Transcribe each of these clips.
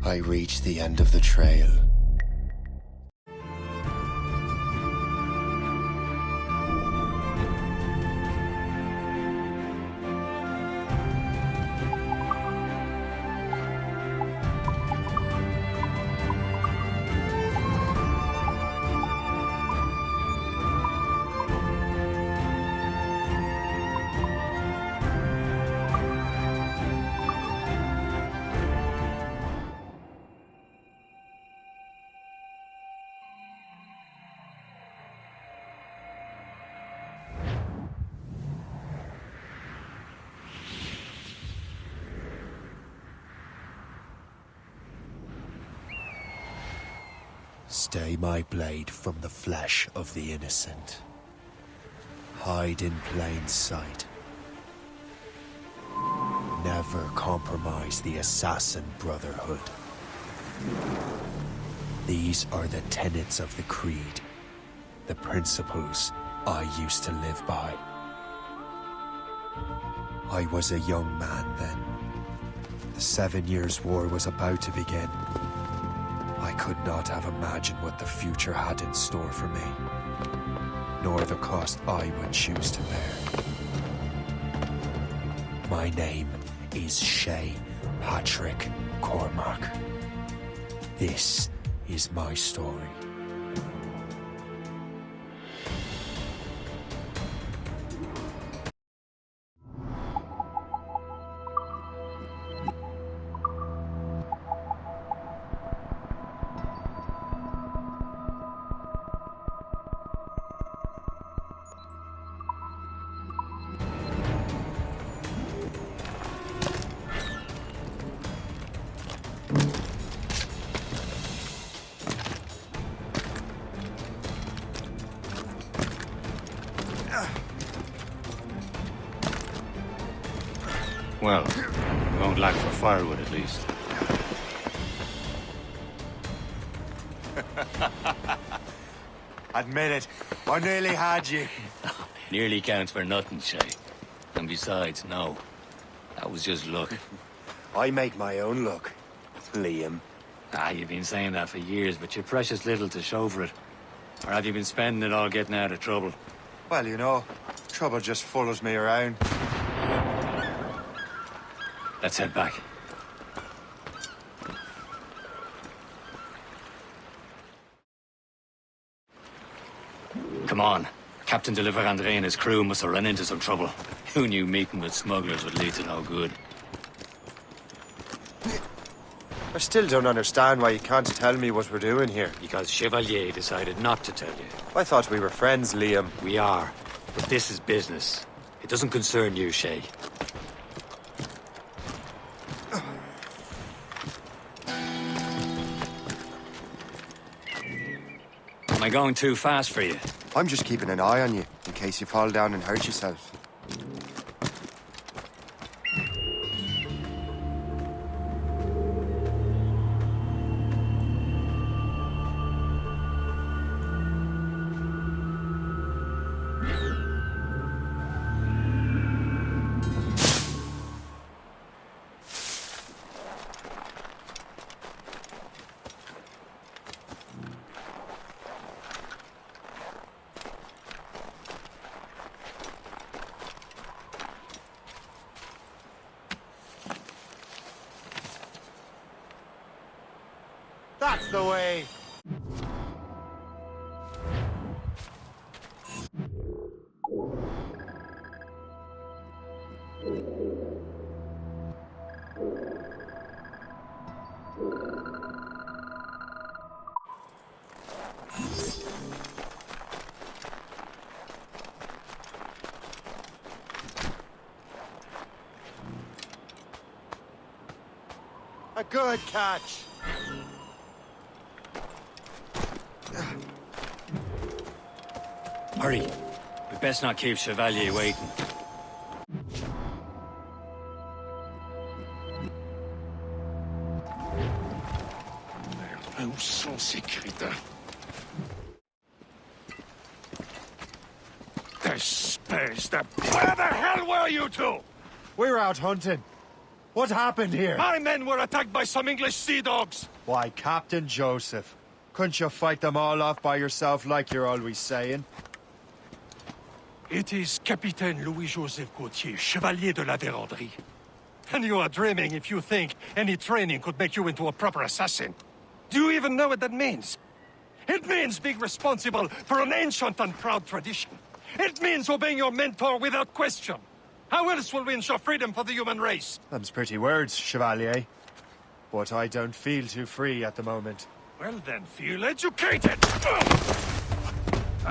I reached the end of the trail. Stay my blade from the flesh of the innocent. Hide in plain sight. Never compromise the assassin brotherhood. These are the tenets of the creed, the principles I used to live by. I was a young man then. The 7 Years' War was about to begin. I could not have imagined what the future had in store for me, nor the cost I would choose to bear. My name is Shay Patrick Cormac. This is my story. Well, we won't lack for firewood at least. Admit it, I nearly had you. Nearly counts for nothing, Shay. And besides, no. That was just luck. I make my own luck, Liam. You've been saying that for years, but you're precious little to show for it. Or have you been spending it all getting out of trouble? Well, you know, trouble just follows me around. Let's head back. Come on. Captain de la Vérendrye and his crew must have run into some trouble. Who knew meeting with smugglers would lead to no good? I still don't understand why you can't tell me what we're doing here. Because Chevalier decided not to tell you. I thought we were friends, Liam. We are. But this is business. It doesn't concern you, Shay. Am I going too fast for you? I'm just keeping an eye on you, in case you fall down and hurt yourself. That's the way! A good catch! Hurry. We best not keep Chevalier waiting. Où sont ces crétins? Espèce de... Where the hell were you two? We're out hunting. What happened here? My men were attacked by some English sea dogs. Why, Captain Joseph. Couldn't you fight them all off by yourself like you're always saying? It is Capitaine Louis-Joseph Gauthier, Chevalier de la Vérendrye. And you are dreaming if you think any training could make you into a proper assassin. Do you even know what that means? It means being responsible for an ancient and proud tradition. It means obeying your mentor without question. How else will we ensure freedom for the human race? Them's pretty words, Chevalier. But I don't feel too free at the moment. Well then, feel educated!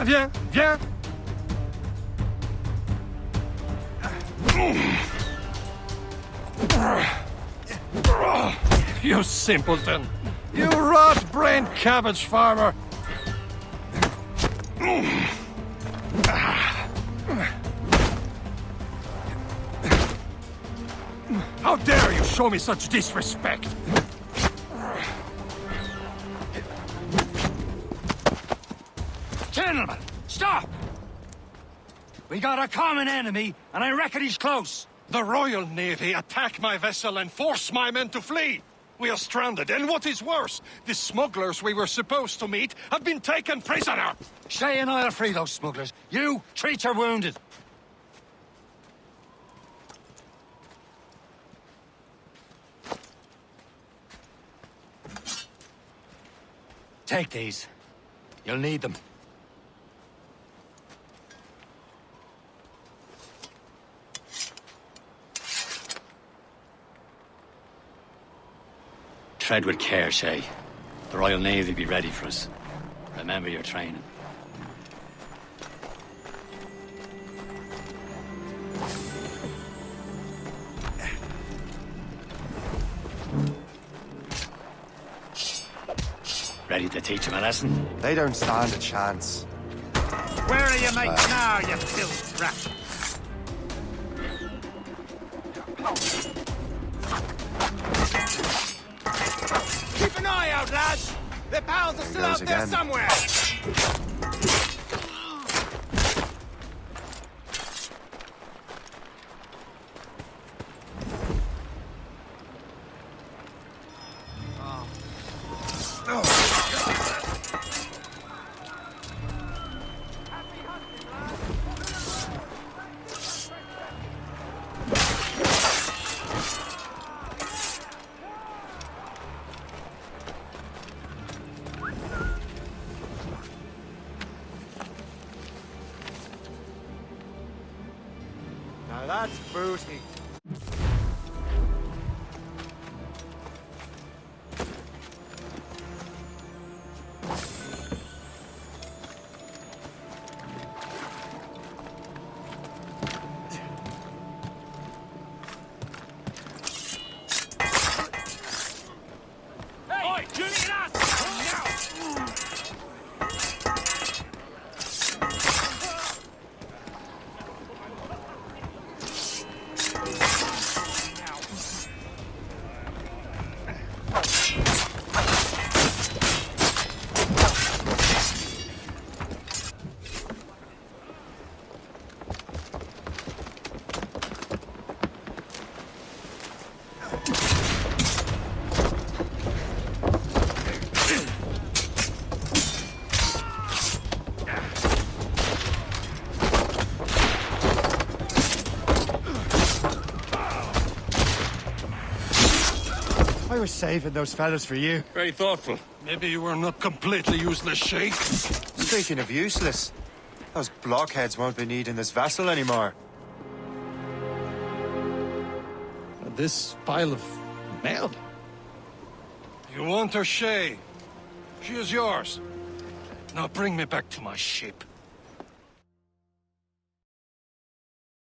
Viens, viens! You simpleton! You rat-brained cabbage farmer! How dare you show me such disrespect! Gentlemen, stop! We got a common enemy, and I reckon he's close. The Royal Navy attack my vessel and force my men to flee! We are stranded, and what is worse, the smugglers we were supposed to meet have been taken prisoner! Shay and I'll free those smugglers. You, treat your wounded. Take these. You'll need them. Tread with care, Shay. The Royal Navy will be ready for us. Remember your training. Ready to teach him a lesson? They don't stand a chance. Where are your mates now, you filth rat? Keep an eye out, lads! Their pals are still out there again. somewhere! Now that's booty. Oi, Julian us! Now! I was saving those fellas for you. Very thoughtful. Maybe you were not completely useless, Shay. Speaking of useless, those blockheads won't be needing this vessel anymore. This pile of mail? You want her, Shay? She is yours. Now bring me back to my ship.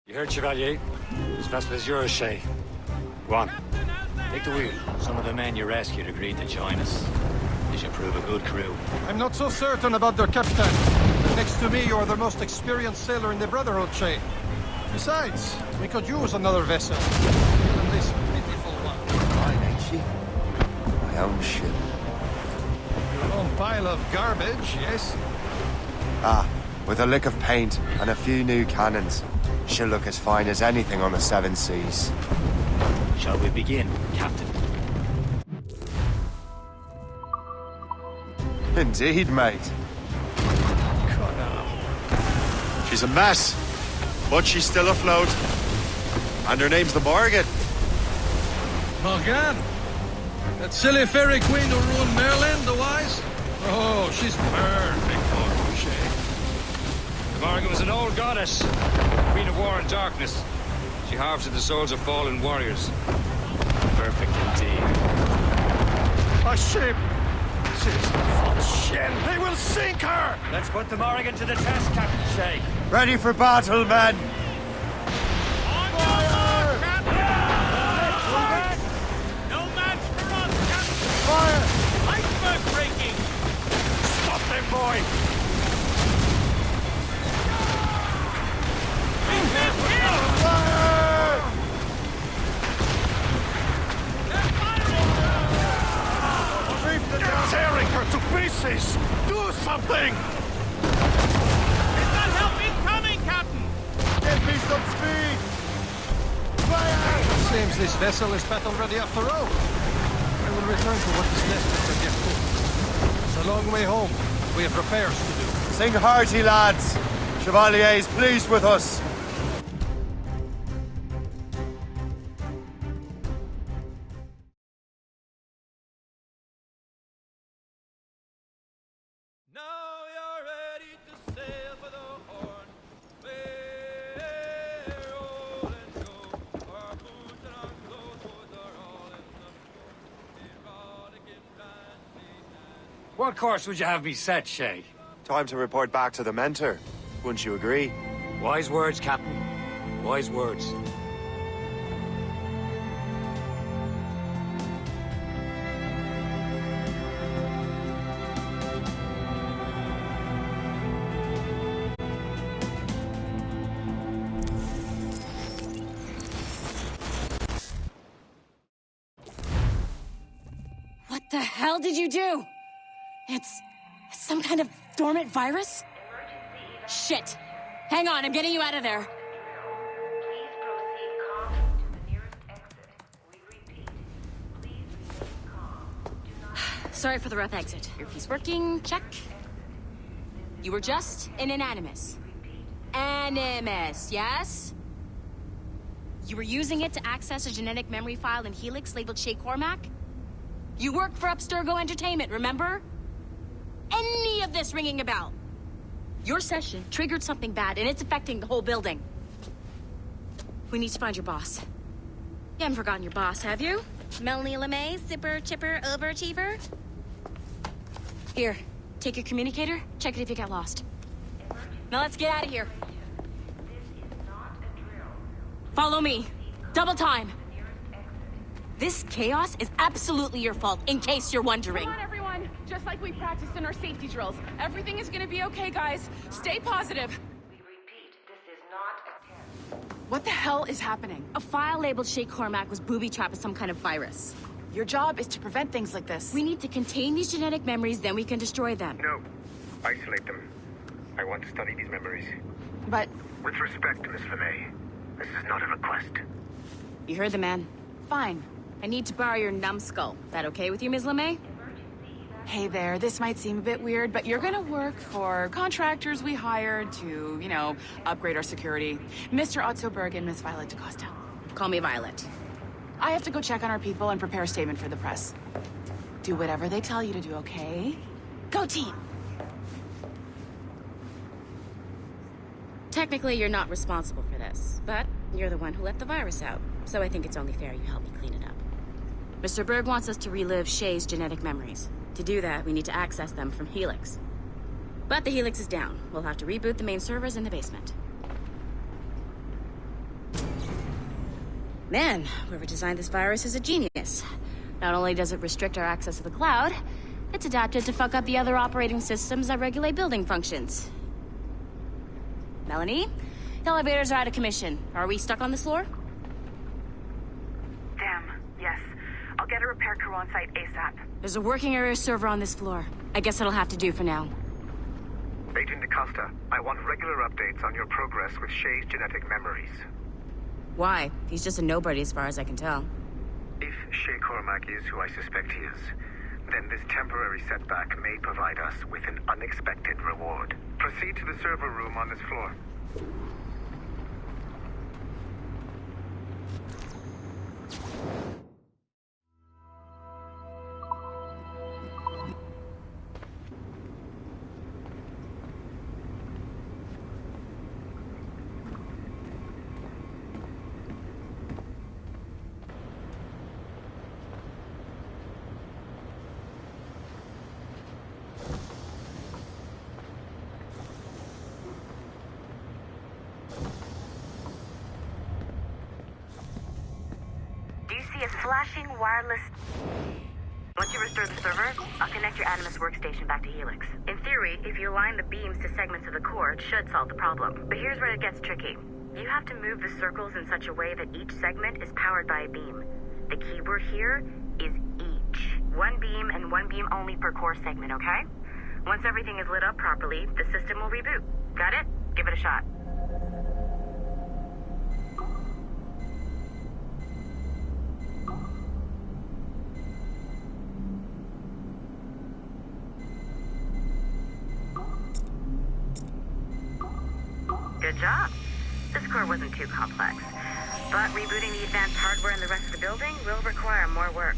You heard, Chevalier? This vessel is yours, Shay. Go on. Take the wheel. Some of the men you rescued agreed to join us. They should prove a good crew. I'm not so certain about their captain. Next to me, you are the most experienced sailor in the Brotherhood, Shay. Besides, we could use another vessel. Even this pitiful one. Mine, ain't she? My own ship. Your own pile of garbage, yes? Ah, with a lick of paint and a few new cannons. She'll look as fine as anything on the seven seas. Shall we begin, Captain? Indeed, mate. She's a mess, but she's still afloat. And her name's the Morgan. Morgan? That silly fairy queen who ruined Merlin, the wise? Oh, she's perfect for you, Shay. The Morgan was an old goddess, queen of war and darkness. She harvested the souls of fallen warriors. Perfect indeed. A ship! She's von Shen! They will sink her! Let's put the Morgan to the test, Captain Shay. Ready for battle, men! No match for us, Captain! Fire! Iceberg breaking! Stop them, boy! Fire! They're tearing her to pieces! Do something! Is that help incoming, Captain? Give me some speed! Fire! Seems this vessel is battle-ready after all. I will return to what is left of the Gertrude. It's a long way home. We have repairs to do. Sing hearty, lads. Chevalier is pleased with us. Now you're ready to sail for the Horn. We're all in show. Our boots and our clothes are all in the erotic and fancy and What course would you have me set, Shay? Time to report back to the mentor. Wouldn't you agree? Wise words, Captain. Wise words. What the hell did you do? It's some kind of dormant virus? Shit! Hang on, I'm getting you out of there. Please proceed calmly to the nearest exit. We repeat, please remain calm. Do not Sorry for the rough exit. Earpiece working, check. You were just in an animus. Animus, yes? You were using it to access a genetic memory file in Helix labeled Shay Cormac? You worked for Abstergo Entertainment, remember? Any of this ringing a bell? Your session triggered something bad, and it's affecting the whole building. We need to find your boss. You haven't forgotten your boss, have you? Melanie LeMay, zipper, chipper, overachiever? Here, take your communicator, check it if you get lost. Now let's get out of here. This is not a drill. Follow me. Double time. The nearest exit. This chaos is absolutely your fault, in case you're wondering. Come on, everyone. Just like we practiced in our safety drills. Everything is gonna be okay, guys. Stay positive. We repeat, this is not a test. What the hell is happening? A file labeled Shay Cormac was booby-trapped with some kind of virus. Your job is to prevent things like this. We need to contain these genetic memories, then we can destroy them. No. Isolate them. I want to study these memories. But With respect, Miss LeMay, this is not a request. You heard the man. fine. I need to borrow your numbskull. That okay with you, Ms. LeMay? Hey there, this might seem a bit weird, but you're gonna work for contractors we hired to, upgrade our security. Mr. Otto Berg and Miss Violet DaCosta. Call me Violet. I have to go check on our people and prepare a statement for the press. Do whatever they tell you to do, okay? Go team! Technically, you're not responsible for this, but you're the one who let the virus out, so I think it's only fair you help me clean it up. Mr. Berg wants us to relive Shay's genetic memories. To do that, we need to access them from Helix. But the Helix is down. We'll have to reboot the main servers in the basement. Man, whoever designed this virus is a genius. Not only does it restrict our access to the cloud, it's adapted to fuck up the other operating systems that regulate building functions. Melanie? The elevators are out of commission. Are we stuck on this floor? Damn, yes. I'll get a repair crew on site ASAP. There's a working area server on this floor. I guess it'll have to do for now. Agent DaCosta, I want regular updates on your progress with Shay's genetic memories. Why? He's just a nobody as far as I can tell. If Shay Cormac is who I suspect he is, then this temporary setback may provide us with an unexpected reward. Proceed to the server room on this floor. Do you see a flashing wireless... Once you restore the server, I'll connect your Animus workstation back to Helix. In theory, if you align the beams to segments of the core, it should solve the problem. But here's where it gets tricky. You have to move the circles in such a way that each segment is powered by a beam. The keyword here is each. One beam and one beam only per core segment, okay? Once everything is lit up properly, the system will reboot. Got it? Give it a shot. Good job. This core wasn't too complex, but rebooting the advanced hardware in the rest of the building will require more work.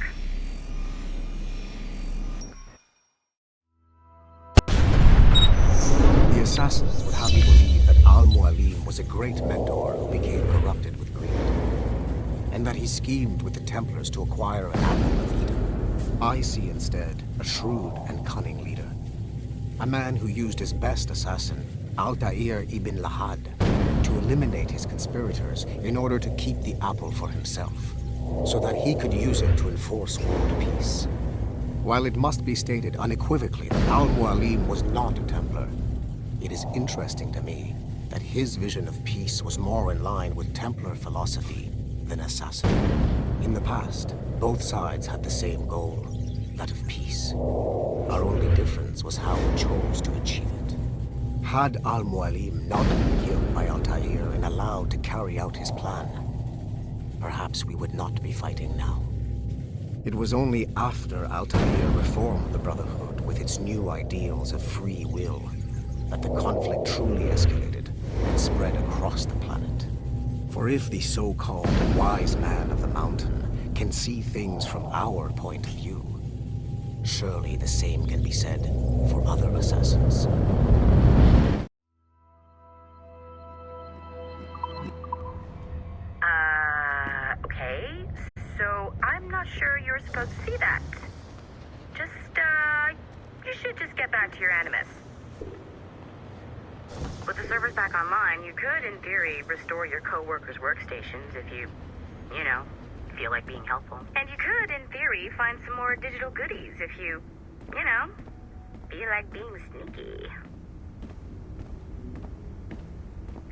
The assassins would have you believe that Al-Mualim was a great mentor who became corrupted with greed, and that he schemed with the Templars to acquire an apple of Eden. I see instead a shrewd and cunning leader, a man who used his best assassin, Altair ibn Lahad, to eliminate his conspirators in order to keep the apple for himself, so that he could use it to enforce world peace. While it must be stated unequivocally that Al-Mualim was not a Templar, it is interesting to me that his vision of peace was more in line with Templar philosophy than assassin. In the past, both sides had the same goal, that of peace. Our only difference was how we chose to achieve it. Had Al-Mualim not been killed by Altair and allowed to carry out his plan, perhaps we would not be fighting now. It was only after Altair reformed the Brotherhood with its new ideals of free will that the conflict truly escalated and spread across the planet. For if the so-called wise man of the mountain can see things from our point of view, surely the same can be said for other assassins. Okay. So I'm not sure you're supposed to see that. You should just get back to your Animus. With the servers back online, you could, in theory, restore your co-workers' workstations if you feel like being helpful. And you could, in theory, find some more digital goodies if you feel like being sneaky.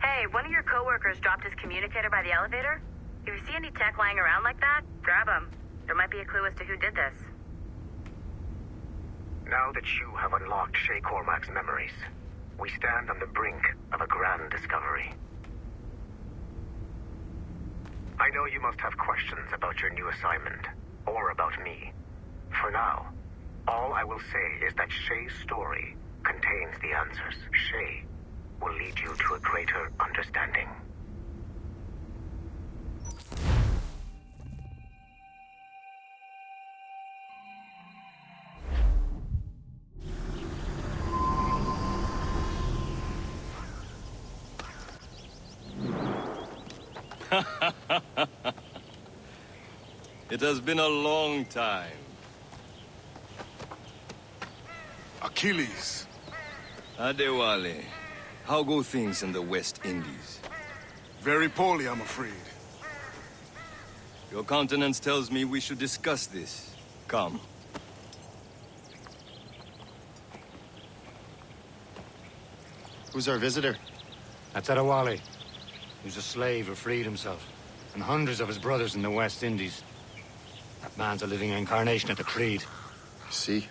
Hey, one of your co-workers dropped his communicator by the elevator. If you see any tech lying around like that, grab them. There might be a clue as to who did this. Now that you have unlocked Shay Cormac's memories, we stand on the brink of a grand discovery. I know you must have questions about your new assignment, or about me. For now, all I will say is that Shay's story contains the answers. Shay will lead you to a greater understanding. It has been a long time. Achilles. Adewale, how go things in the West Indies? Very poorly, I'm afraid. Your countenance tells me we should discuss this. Come. Who's our visitor? That's Adewale. He's a slave who freed himself, and hundreds of his brothers in the West Indies. That man's a living incarnation of the Creed. See?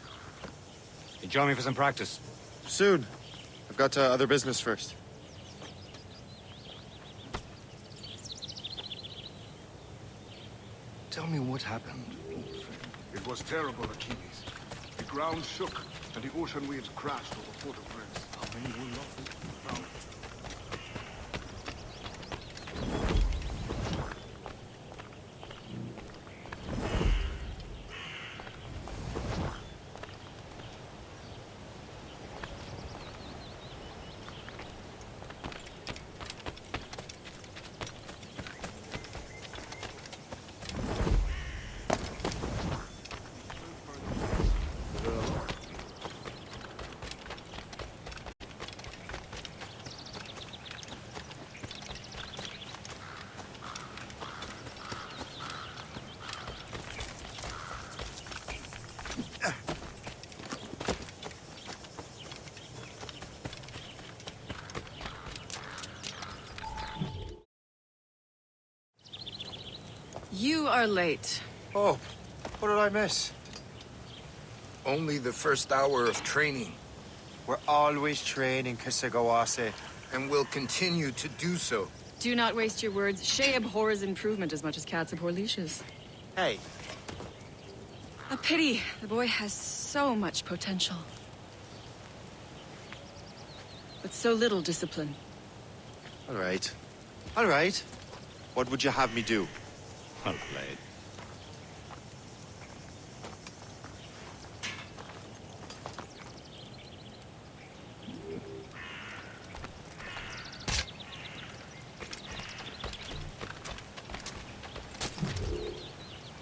You join me for some practice? Soon. I've got other business first. Tell me what happened. It was terrible, Achilles. The ground shook, and the ocean waves crashed over Port-au-Prince. How many were lost? Now, You are late. Oh, what did I miss? Only the first hour of training, We're always training, Kisagawase. and will continue to do so. Do not waste your words. Shay abhors improvement as much as cats abhor leashes. Hey, A pity. The boy has so much potential. But so little discipline. all right. All right. What would you have me do? Well played.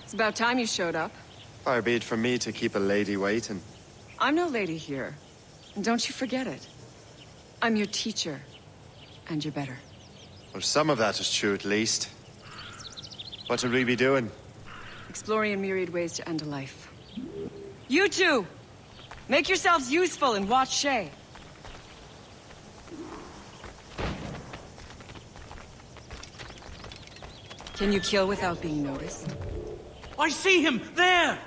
It's about time you showed up. Far be it from me to keep a lady waiting. I'm no lady here. And don't you forget it. I'm your teacher. And you're better. Well, some of that is true at least. What will we be doing? Exploring a myriad ways to end a life. You two! Make yourselves useful and watch Shay. Can you kill without being noticed? I see him! There!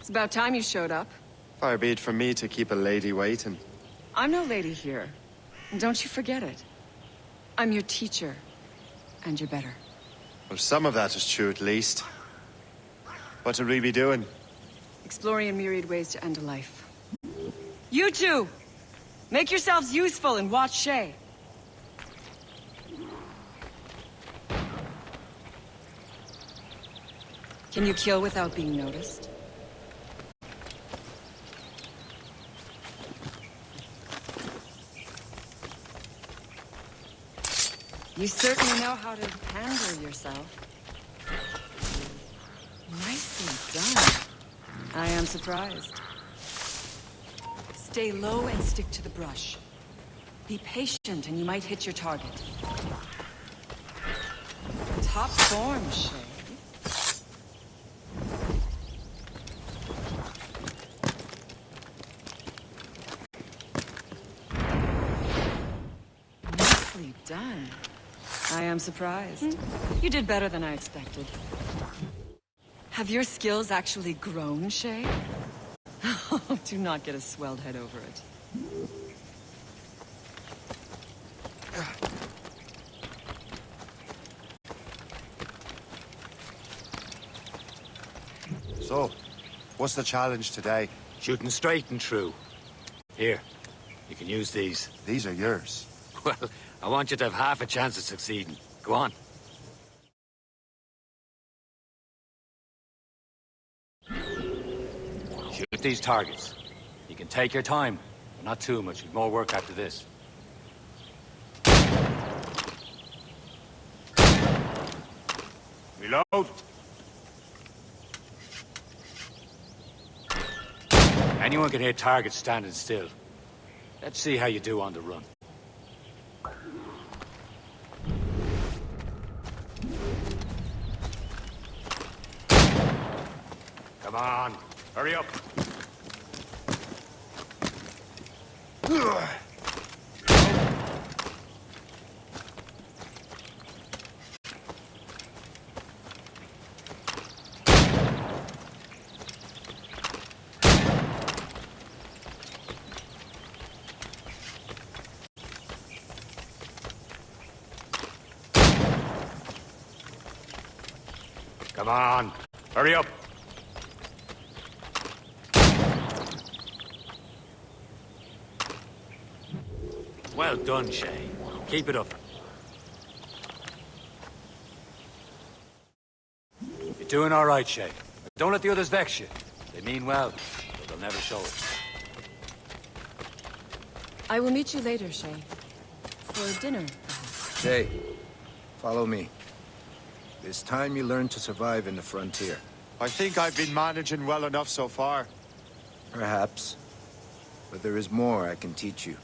It's about time you showed up. Far be it from me to keep a lady waiting. I'm no lady here. And don't you forget it. I'm your teacher. And you're better. Well, some of that is true at least. What will we be doing? Exploring a myriad ways to end a life. You two! Make yourselves useful and watch Shay. Can you kill without being noticed? You certainly know how to handle yourself. Nicely done. I am surprised. Stay low and stick to the brush. Be patient and you might hit your target. Top form, Shay. Nicely done. I am surprised. You did better than I expected. Have your skills actually grown, Shay? Do not get a swelled head over it. So, what's the challenge today? Shooting straight and true. Here, you can use these. These are yours. Well, I want you to have half a chance of succeeding. Go on. Shoot these targets. You can take your time, but not too much. We've more work after this. Reload. Anyone can hit targets standing still. Let's see how you do on the run. Come on, hurry up. Come on, hurry up. Well done, Shay. Keep it up. You're doing all right, Shay. Don't let the others vex you. They mean well, but they'll never show it. I will meet you later, Shay. For dinner. Shay, follow me. It's time you learn to survive in the frontier. I think I've been managing well enough so far. Perhaps. But there is more I can teach you.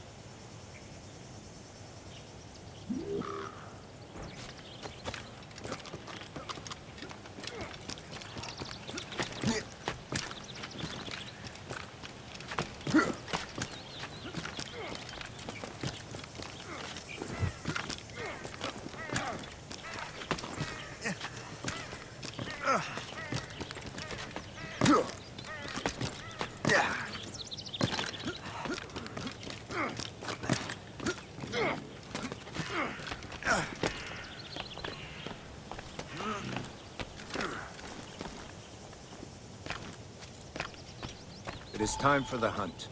It is time for the hunt.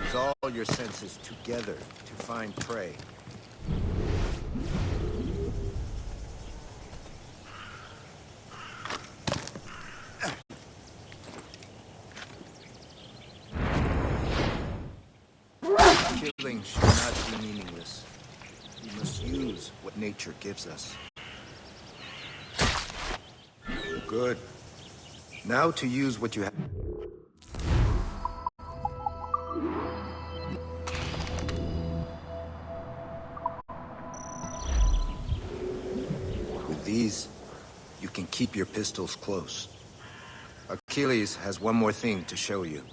Use all your senses together to find prey. Killing should not be meaningless. We must use what nature gives us. Good. Now to use what you have. With these, you can keep your pistols close. Achilles has one more thing to show you.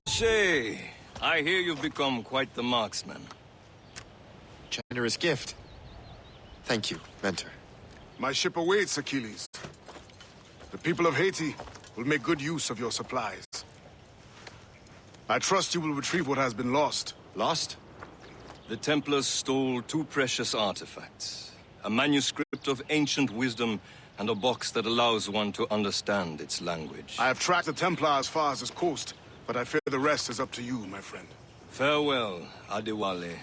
Shay, I hear you've become quite the marksman. Generous gift. Thank you, Mentor. My ship awaits, Achilles. The people of Haiti will make good use of your supplies. I trust you will retrieve what has been lost. Lost? The Templars stole two precious artifacts. A manuscript of ancient wisdom and a box that allows one to understand its language. I have tracked the Templar as far as this coast, but I fear the rest is up to you, my friend. Farewell, Adewale.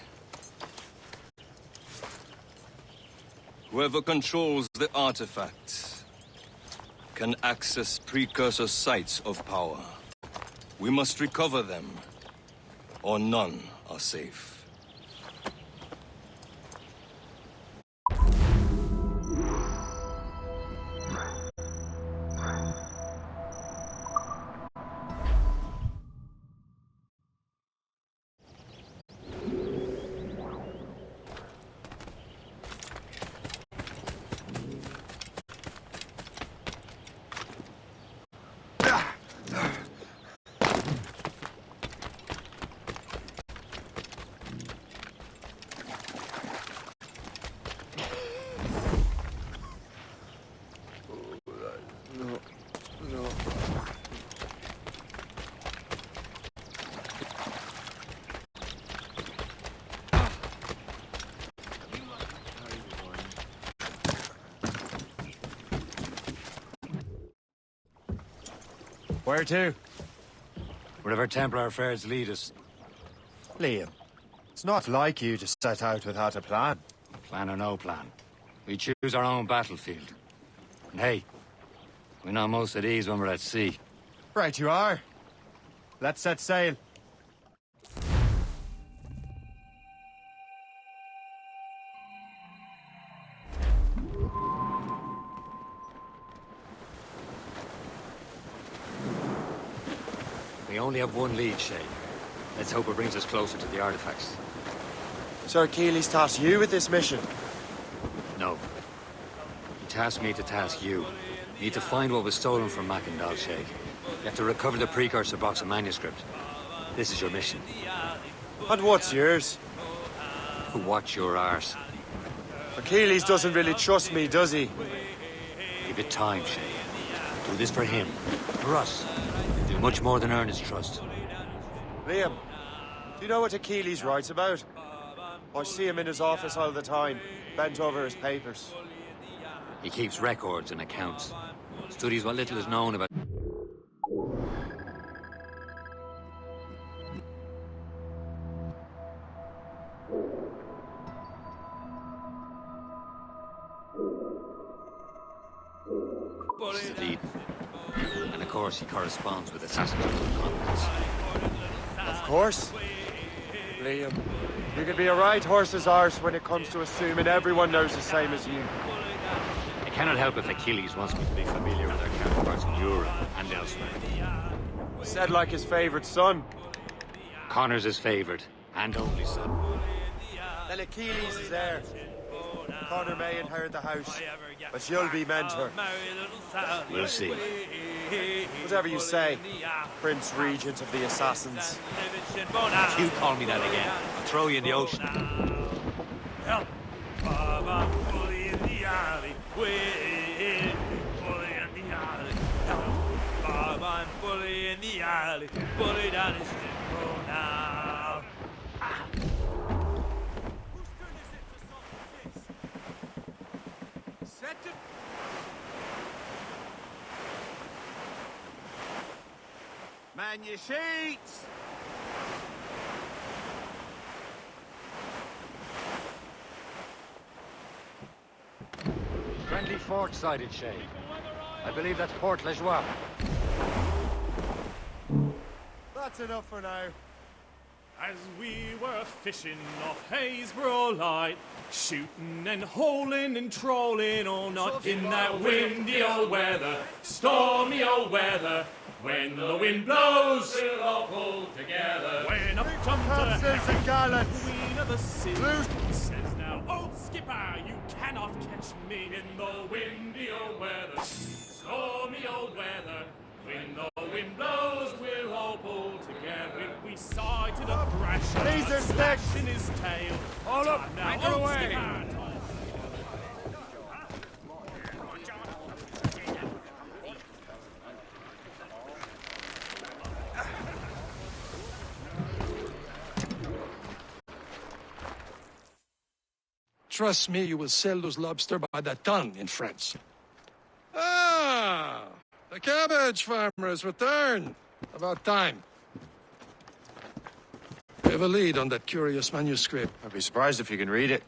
Whoever controls the artifacts can access precursor sites of power. We must recover them, or none are safe. Where to? Wherever Templar affairs lead us. Liam, it's not like you to set out without a plan. Plan or no plan. We choose our own battlefield. And hey, we know most at ease when we're at sea. Right you are. Let's set sail. We only have one lead, Shay. Let's hope it brings us closer to the artifacts. Sir Achilles tasked you with this mission. No. He tasked me to task you. You need to find what was stolen from Mackandal, Shay. You have to recover the precursor box of manuscript. This is your mission. And what's yours? Watch your arse. Achilles doesn't really trust me, does he? Give it time, Shay. Do this for him. For us. Do much more than earn his trust. Liam, do you know what Achilles writes about? I see him in his office all the time, bent over his papers. He keeps records and accounts. Studies what little is known about... This is Eden. And of course he corresponds with assassins of the continents. Of course. Liam, you can be a right horse's arse when it comes to assuming everyone knows the same as you. I cannot help if Achilles wants me to be familiar with their counterparts in Europe and elsewhere. Said like his favorite son. Connor's his favorite and only son. Then Achilles is there. Connor may inherit the house, but you'll be mentor. We'll see. Whatever you say, Prince Regent of the Assassins. You call me that again, I'll throw you in the ocean. Help! Baba, bully in the alley. Bully in the alley. Help! Baba, I'm bully in the alley. Bully down his shingle now. Set to... Man your sheets! Friendly fort sighted, Shay. I believe that's Port Lejoie. That's enough for now. As we were fishing off Haysborough Light, shooting and holing and trolling all night in that windy old weather, stormy old weather. When the wind blows, we'll all pull together. When up jumped a and gallants, queen of the sea, says now, old skipper, you cannot catch me in the windy old weather, stormy old weather. When the wind blows, we'll all pull together. We sighted a thrasher, These are sticks in his tail. Hold up, anchor away. Trust me, you will sell those lobster by the ton in France. Ah! The cabbage farmer has returned. About time. We have a lead on that curious manuscript. I'd be surprised if you can read it.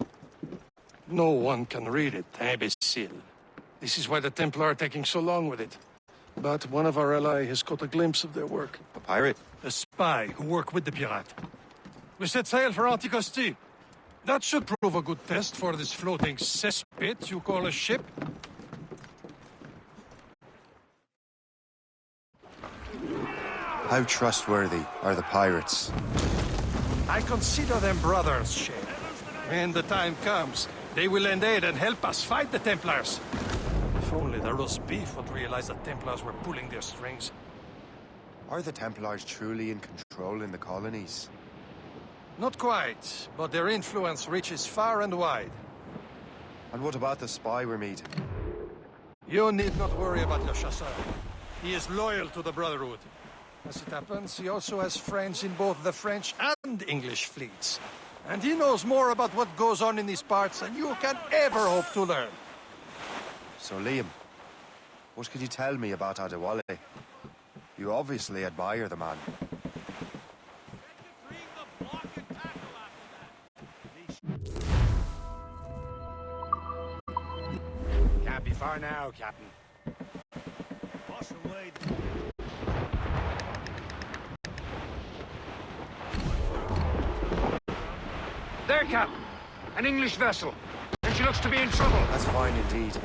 No one can read it, imbecile. This is why the Templar are taking so long with it. But one of our allies has caught a glimpse of their work. A pirate? A spy who worked with the pirate. We set sail for Anticosti. That should prove a good test for this floating cesspit you call a ship. How trustworthy are the pirates? I consider them brothers, Shay. When the time comes, they will lend aid and help us fight the Templars. If only the roast beef would realize the Templars were pulling their strings. Are the Templars truly in control in the colonies? Not quite, but their influence reaches far and wide. And what about the spy we're meeting? You need not worry about Le Chasseur. He is loyal to the Brotherhood. As it happens, he also has friends in both the French and English fleets. And he knows more about what goes on in these parts than you can ever hope to learn. So, Liam, what could you tell me about Adewale? You obviously admire the man. Can't be far now, Captain. Wash away. There, Captain. An English vessel. And she looks to be in trouble. That's fine indeed.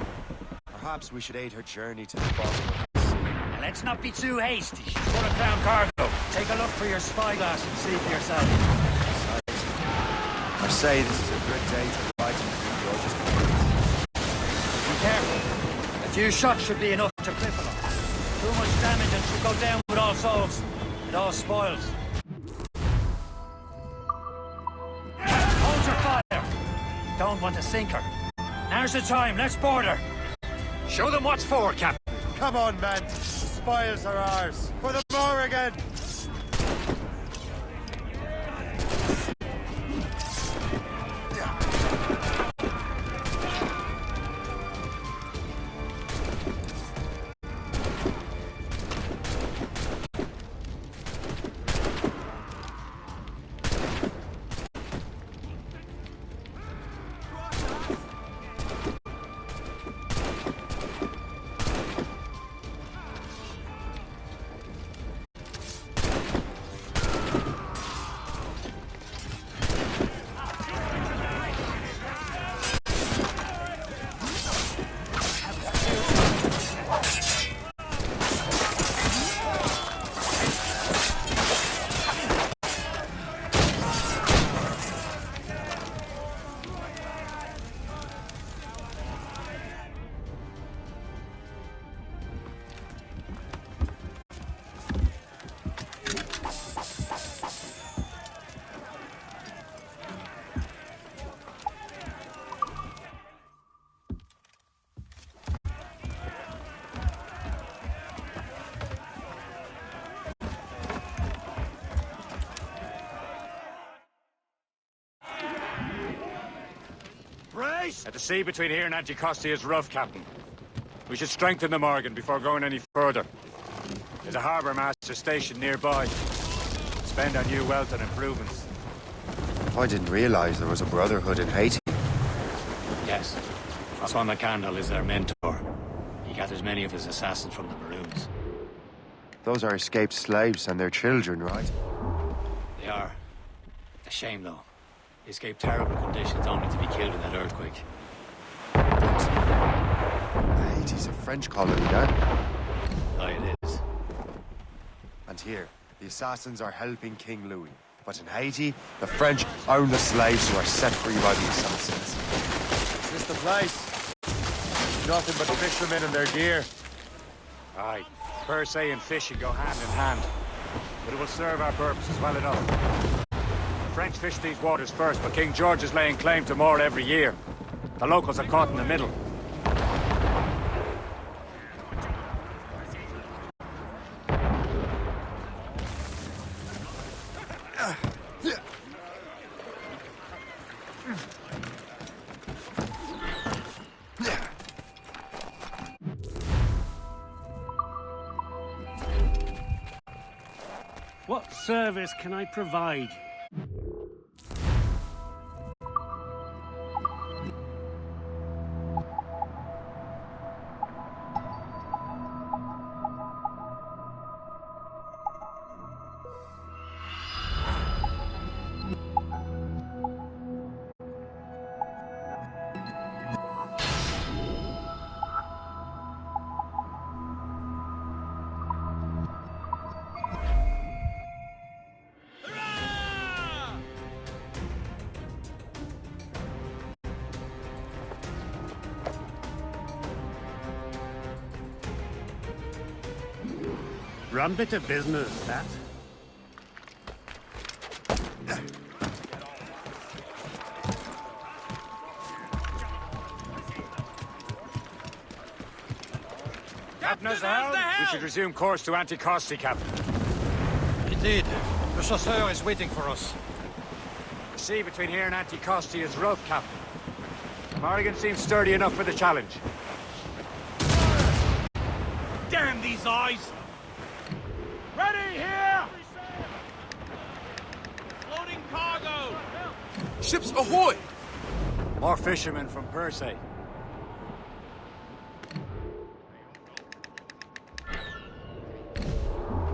Perhaps we should aid her journey to the bottom of the sea. Now, let's not be too hasty. She's full of crown cargo. Take a look for your spyglass and see for yourself. I say this is a good day to fight in King George's Palace. Be careful. A few shots should be enough to cripple her. Too much damage and she'll go down with all souls. And all spoils. Hold your fire. Don't want to sink her. Now's the time. Let's board her. Show them what's for, Captain. Come on, men. The spoils are ours. For the Morrigan! At the sea between here and Anticosti is rough, Captain. We should strengthen the Morgan before going any further. There's a harbour master stationed nearby. Spend our new wealth on improvements. I didn't realize there was a brotherhood in Haiti. Yes. Francois McCandle is their mentor. He gathers many of his assassins from the Maroons. Those are escaped slaves and their children, right? They are. A shame, though. They escaped terrible conditions only to be killed in that earthquake. Haiti's a French colony, then? Aye, it is. And here, the assassins are helping King Louis. But in Haiti, the French own the slaves who are set free by the assassins. Is this the place? Nothing but fishermen and their gear. Aye. Per se and fishing go hand in hand. But it will serve our purposes well enough. The French fish these waters first, but King George is laying claim to more every year. The locals are caught in the middle. What service can I provide? Run bit of business, that. Captain has the helm. We should resume course to Anticosti, Captain. Indeed. The chasseur is waiting for us. The sea between here and Anticosti is rough, Captain. Morrigan seems sturdy enough for the challenge. Damn these eyes! Ships ahoy! More fishermen from Persay.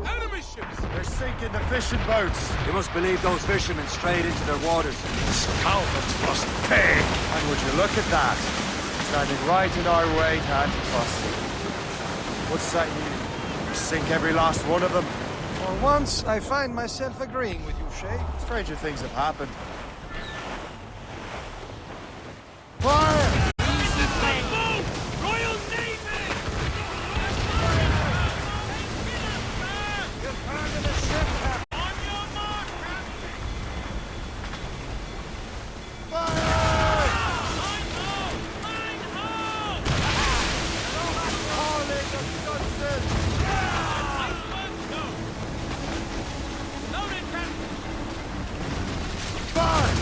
Enemy ships! They're sinking the fishing boats. You must believe those fishermen strayed into their waters. Scoundrels must pay! And would you look at that? Standing right in our way to Antipas. What's that you sink every last one of them? For once, I find myself agreeing with you, Shay. Stranger things have happened. Fire! Royal Navy! On your mark,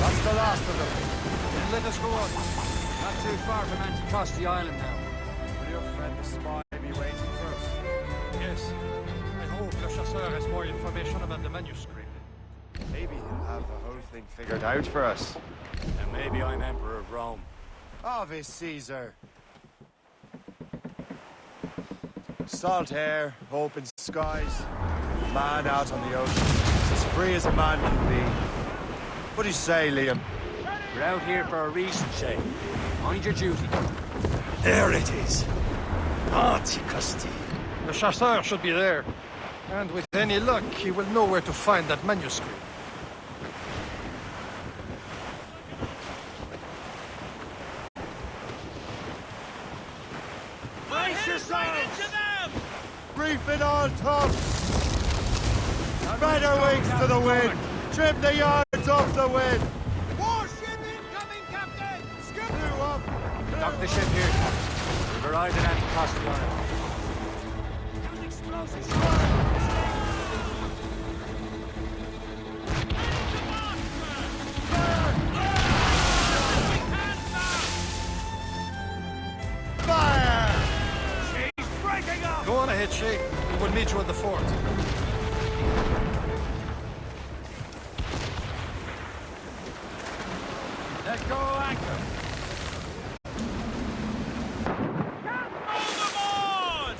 That's the last of them. Then let us go on. Not too far from Anticosti Island now. Will your friend the spy be waiting for us? Yes. I hope Le Chasseur has more information about the manuscript. Maybe he'll have the whole thing figured out for us. And maybe I'm Emperor of Rome. Ave Caesar. Salt air, open skies, man out on the ocean. It's as free as a man can be. What do you say, Liam? We're out here for a reason, Shay. Mind your duty. There it is. Anticosti. Le Chasseur should be there. And with any luck, he will know where to find that manuscript. brace yourselves! Reef it all tops! Spread our wings to the wind! Trim the yards off the wind! Warship incoming, Captain! Skip up! Dock the ship here, Captain. We've arrived at Anticosti Island. Fire! She's breaking up! Go on ahead, Shay. We will meet you at the fort. Let go anchor. Overboard!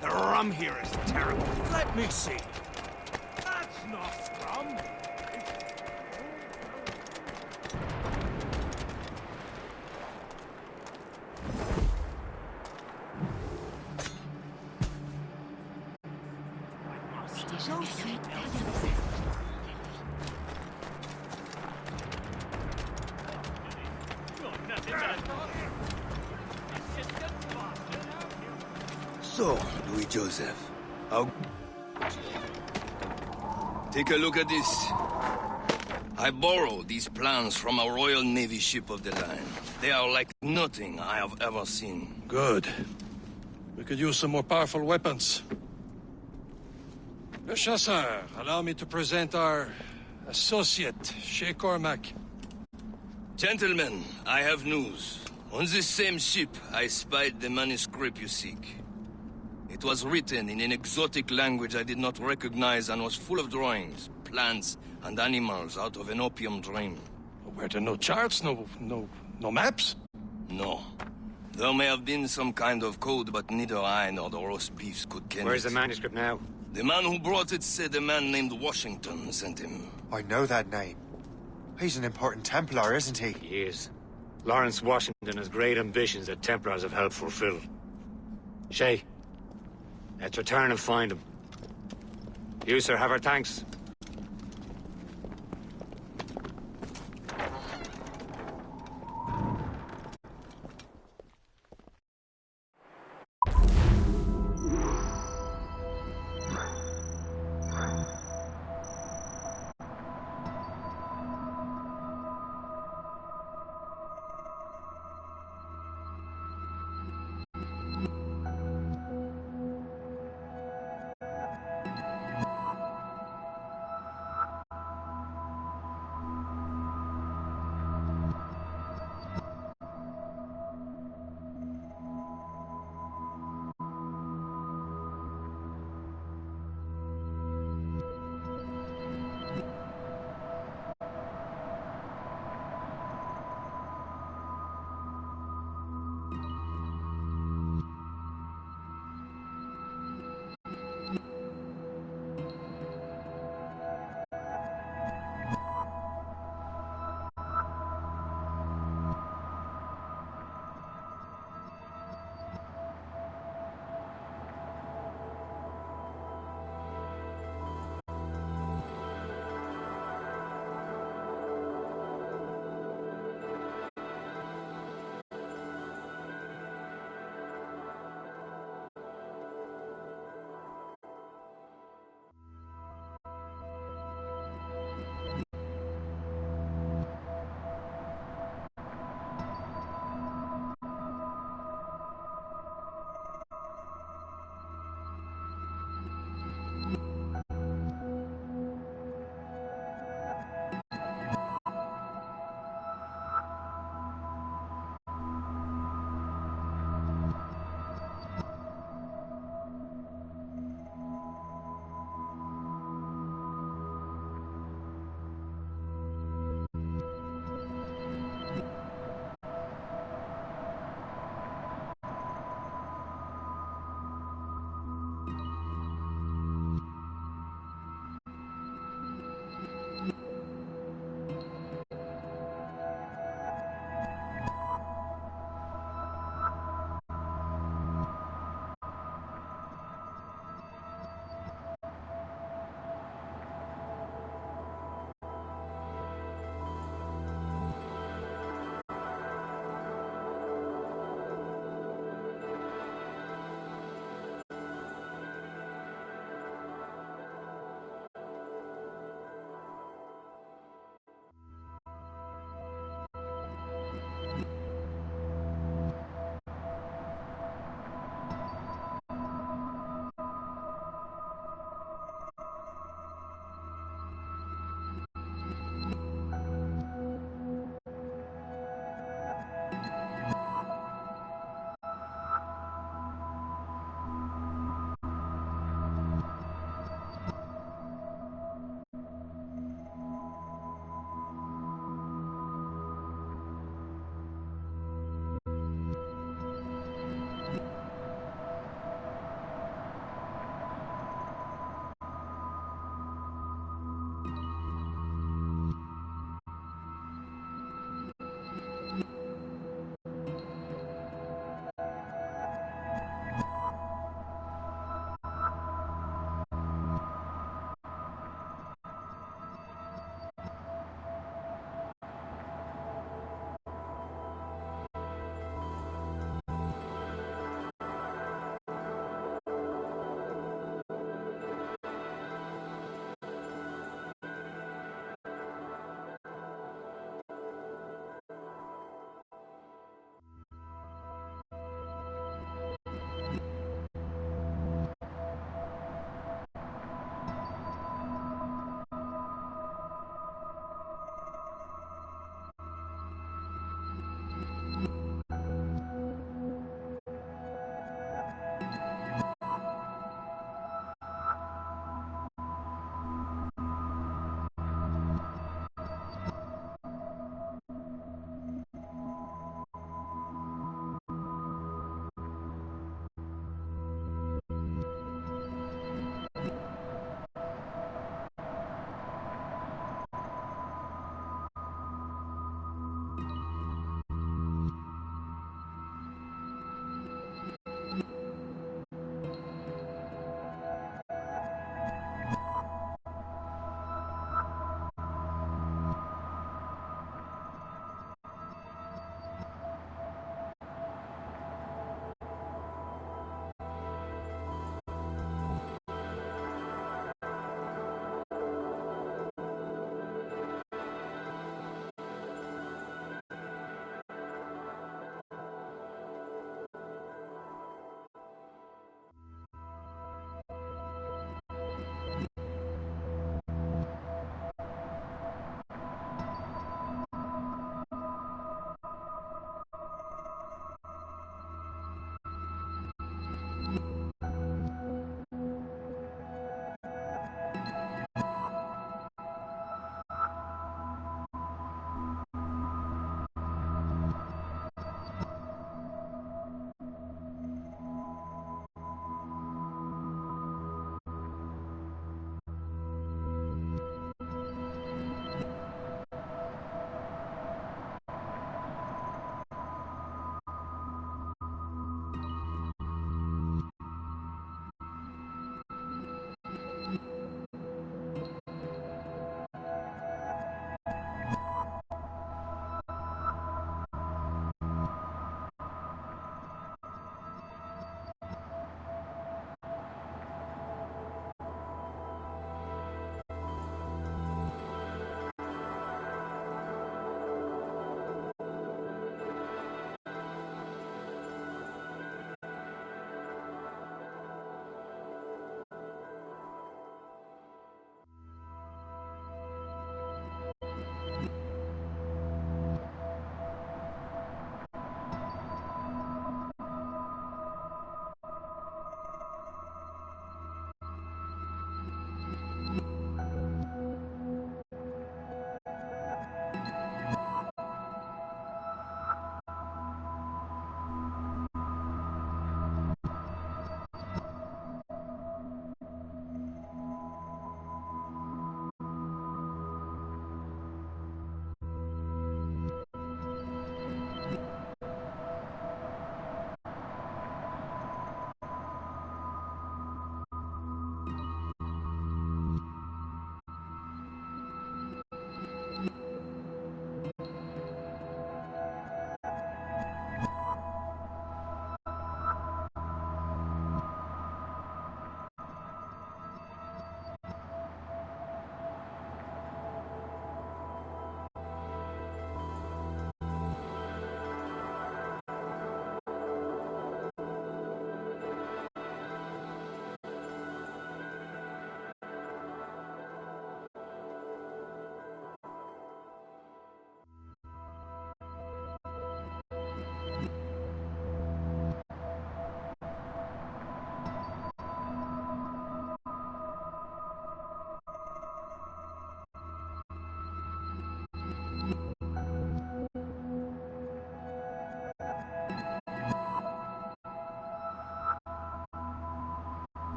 The rum here is terrible. Let me see. That's not rum. So, Louis Joseph, how... Take a look at this. I borrowed these plans from a Royal Navy ship of the line. They are like nothing I have ever seen. Good. We could use some more powerful weapons. Le Chasseur, allow me to present our associate, Shay Cormac. Gentlemen, I have news. On this same ship, I spied the manuscript you seek. It was written in an exotic language I did not recognize and was full of drawings, plants, and animals out of an opium dream. Were there no charts, no maps? No. There may have been some kind of code, but neither I nor the roast beefs could ken Where's it. the manuscript now? The man who brought it said a man named Washington sent him. I know that name. He's an important Templar, isn't he? He is. Lawrence Washington has great ambitions that Templars have helped fulfill. Shay, let's return and find him. You, sir, have our thanks.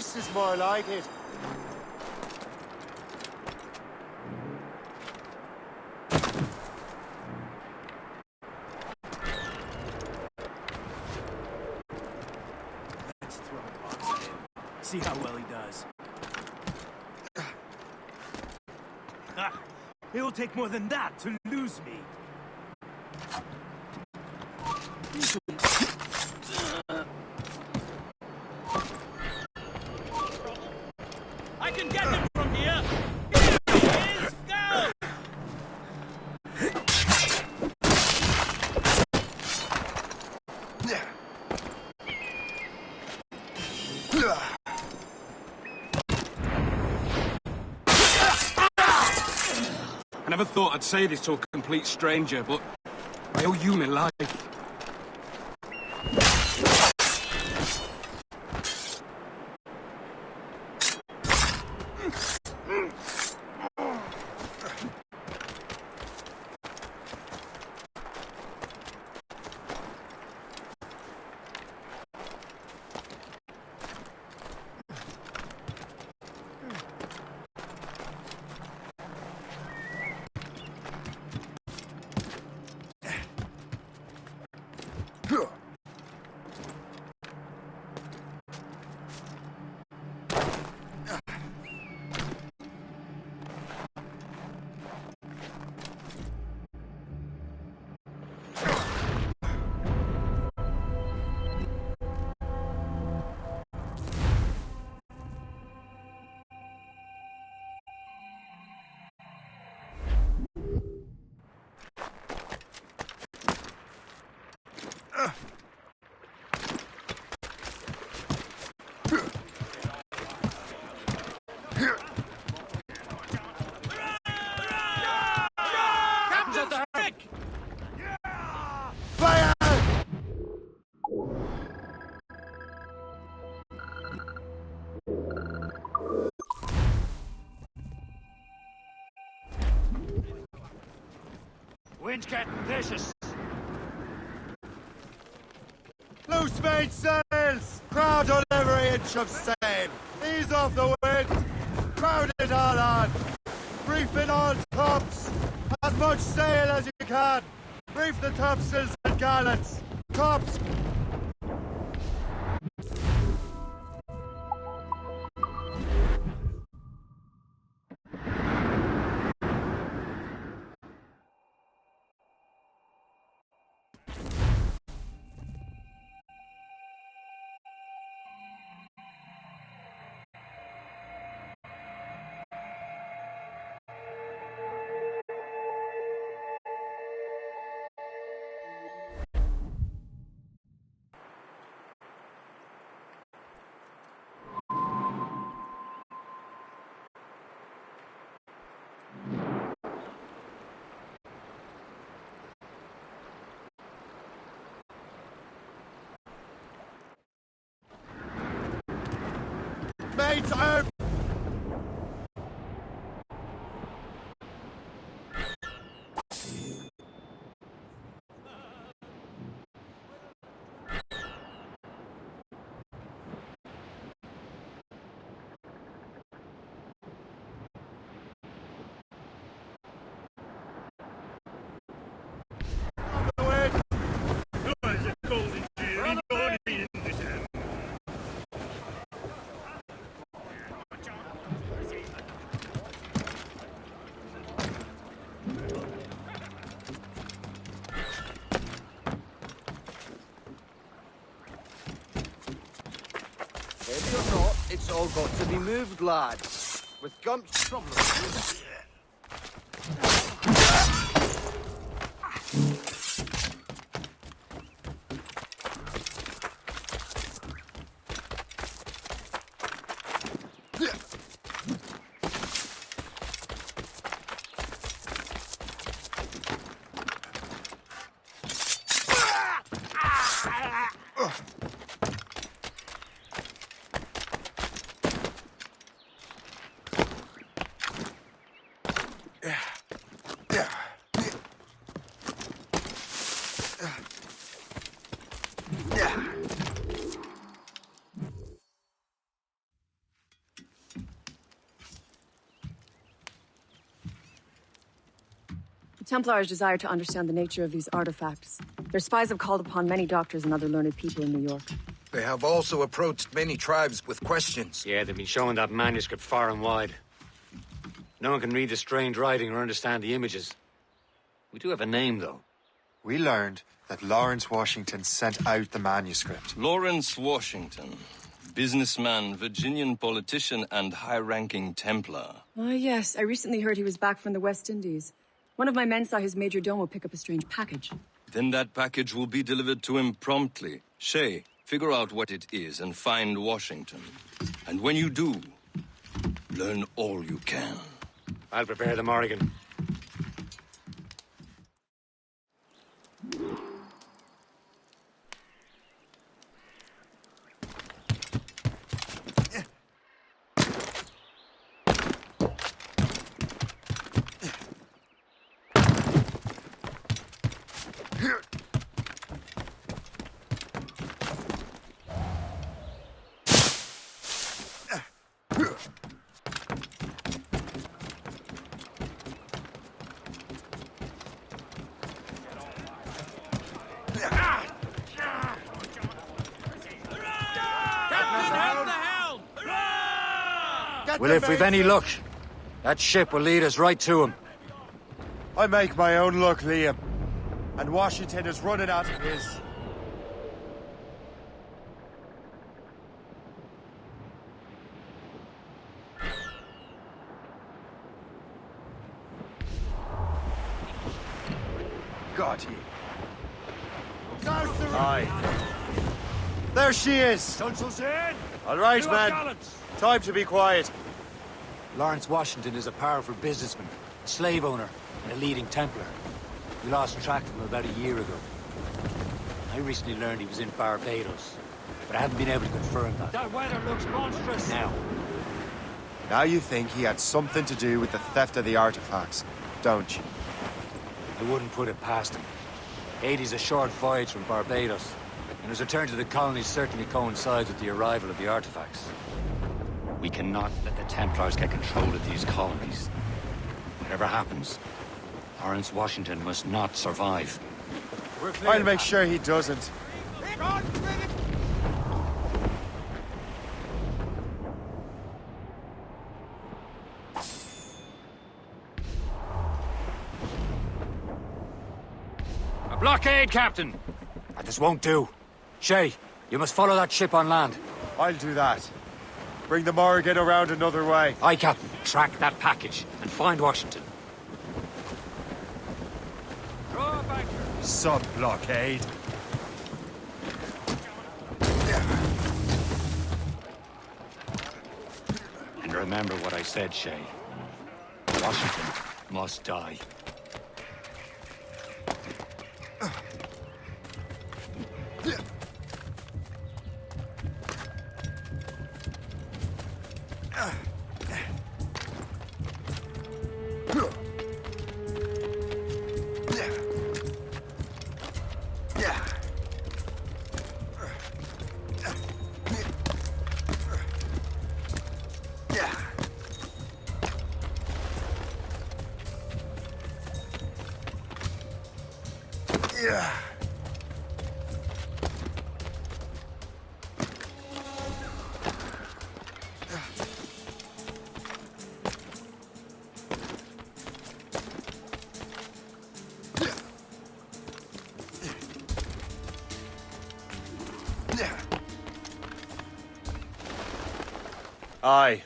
This is more like it. Let's throw a box at him. See how well he does. It will take more than that to lose me. I can get him from here! Here he is! Go! I never thought I'd say this to a complete stranger, but I owe you my life. Wind's getting vicious. Loose mainsails! Crowd on every inch of sail! Ease off the wind! Crowd it all on! Reef in all tops! As much sail as you can! Reef the topsails and gallants! Tops! Mates out! Heavy or not, it's all got to be moved, lads. With Gump's problems. Templars desire to understand the nature of these artifacts. Their spies have called upon many doctors and other learned people in New York. They have also approached many tribes with questions. Yeah, they've been showing that manuscript far and wide. No one can read the strange writing or understand the images. We do have a name, though. We learned that Lawrence Washington sent out the manuscript. Lawrence Washington. Businessman, Virginian politician, and high-ranking Templar. Ah, yes. I recently heard he was back from the West Indies. One of my men saw his major domo pick up a strange package. Then that package will be delivered to him promptly. Shay, figure out what it is and find Washington. And when you do, learn all you can. I'll prepare the Morrigan. Well, if we've any luck, that ship will lead us right to him. I make my own luck, Liam. And Washington is running out of his. Got you. Aye. There she is! All right, man. Time to be quiet. Lawrence Washington is a powerful businessman, a slave owner, and a leading Templar. We lost track of him about a year ago. I recently learned he was in Barbados, but I haven't been able to confirm that. That weather looks monstrous. Now you think he had something to do with the theft of the artifacts, don't you? I wouldn't put it past him. Haiti's a short voyage from Barbados, and his return to the colonies certainly coincides with the arrival of the artifacts. We cannot let the Templars get control of these colonies. Whatever happens, Lawrence Washington must not survive. I'll make sure he doesn't. A blockade, Captain! This won't do. Shay, you must follow that ship on land. I'll do that. Bring the Morrigan around another way. Aye, Captain. Track that package and find Washington. Sub-blockade. And remember what I said, Shay. Washington must die. Aye.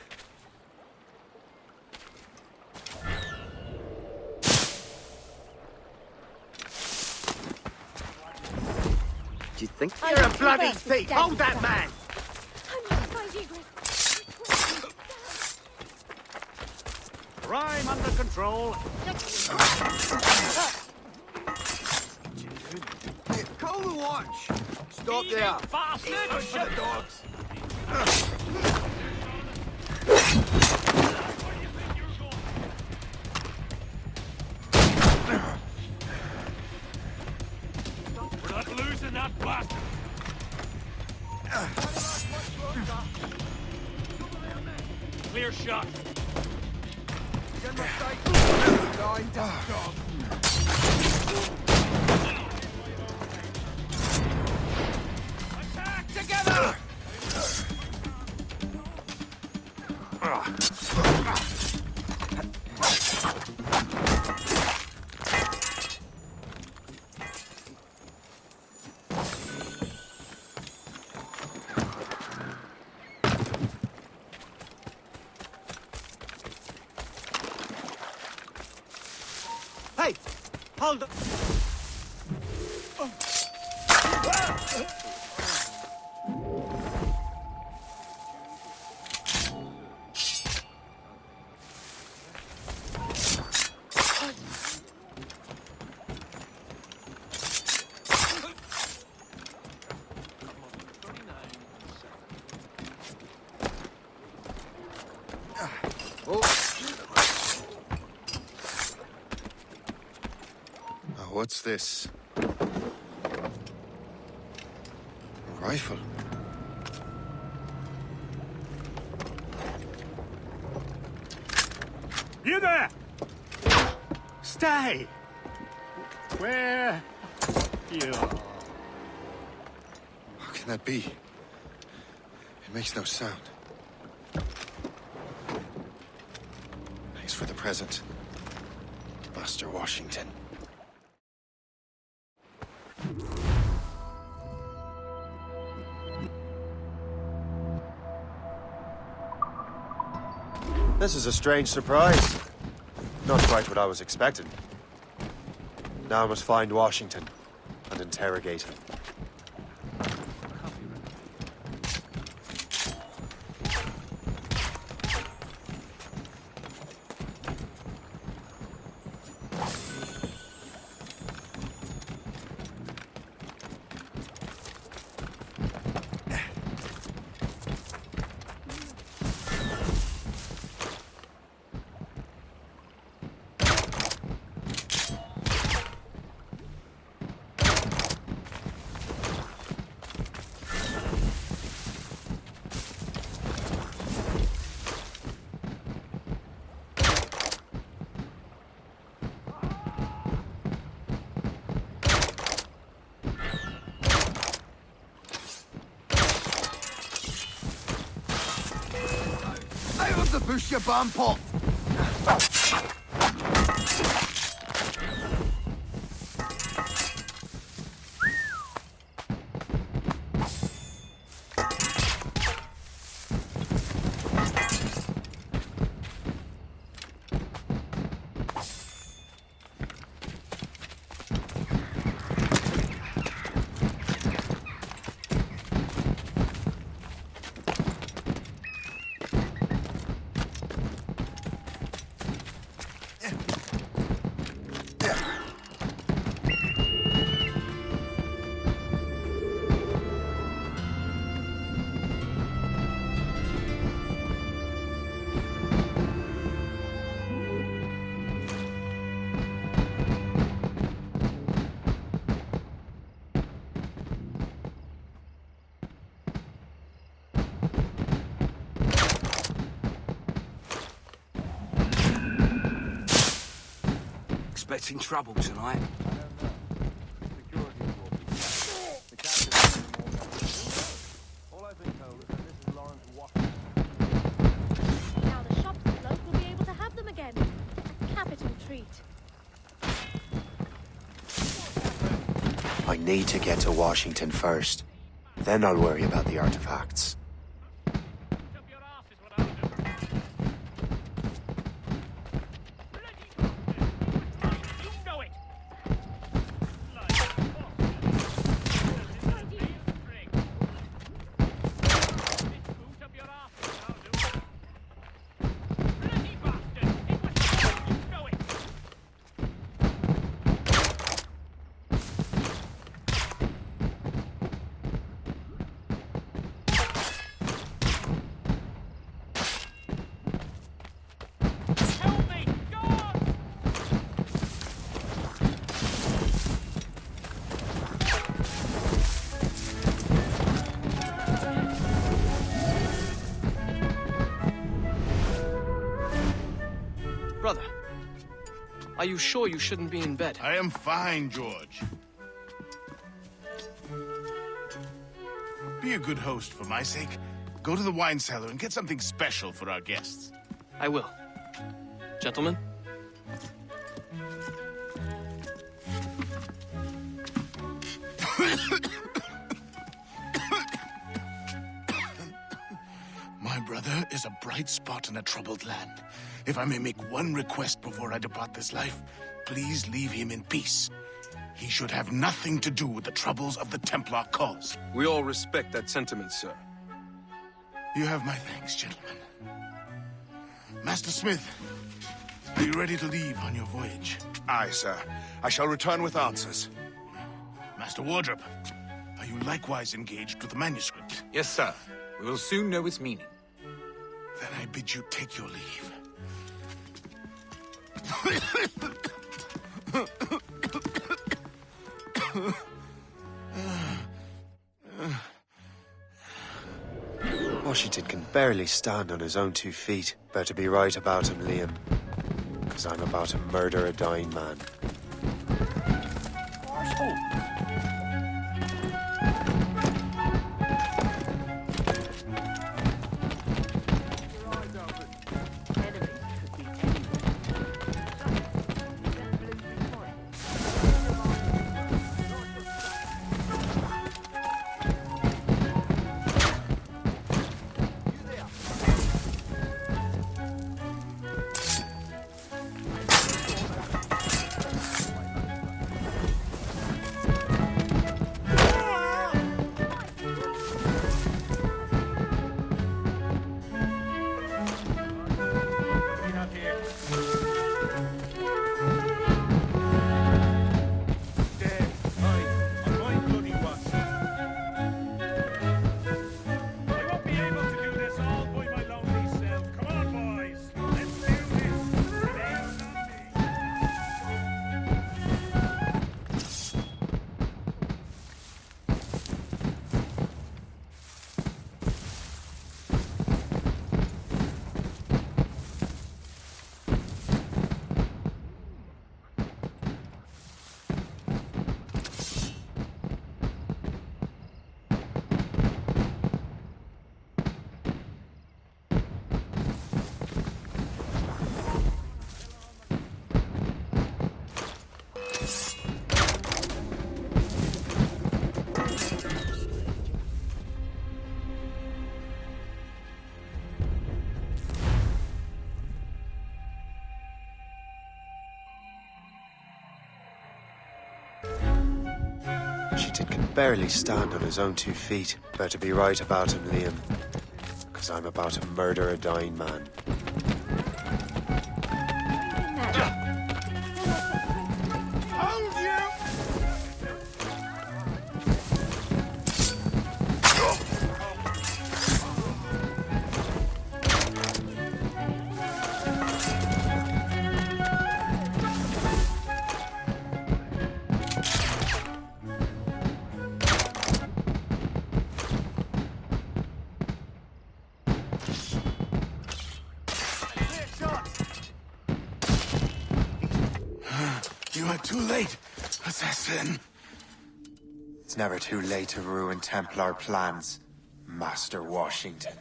Do you think You're a bloody thief! Hold that man! Crime under control. Call the watch! Stop there! Bastard! For the dogs! We're not losing that bastard. Clear shot. Line down, dog. Hey! Hold on! What's this? A rifle. You there! Stay! Where you are? How can that be? It makes no sound. Thanks for the present, Master Washington. This is a strange surprise. Not quite what I was expecting. Now I must find Washington and interrogate him. The bush, you bomb pot! Expecting trouble tonight. Now the shop's closed, we'll be able to have them again. A capital treat. I need to get to Washington first. Then I'll worry about the artifacts. Brother, are you sure you shouldn't be in bed? I am fine, George. Be a good host for my sake. Go to the wine cellar and get something special for our guests. I will. Gentlemen? My brother is a bright spot in a troubled land. If I may make one request before I depart this life, please leave him in peace. He should have nothing to do with the troubles of the Templar cause. We all respect that sentiment, sir. You have my thanks, gentlemen. Master Smith, are you ready to leave on your voyage? Aye, sir. I shall return with answers. Master Wardrop, are you likewise engaged with the manuscript? Yes, sir. We will soon know its meaning. Then I bid you take your leave. Washington can barely stand on his own 2 feet. Better be right about him, Liam. Because I'm about to murder a dying man. Washington can barely stand on his own 2 feet. Better be right about him, Liam. Because I'm about to murder a dying man. You are too late, assassin. It's never too late to ruin Templar plans, Master Washington.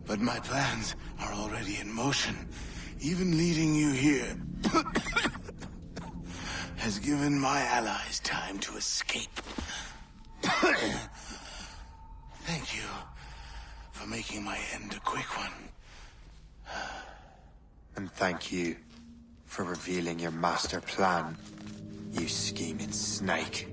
But my plans are already in motion. Even leading you here has given my allies time to escape. Thank you for making my end a quick one. And thank you for revealing your master plan, you scheming snake.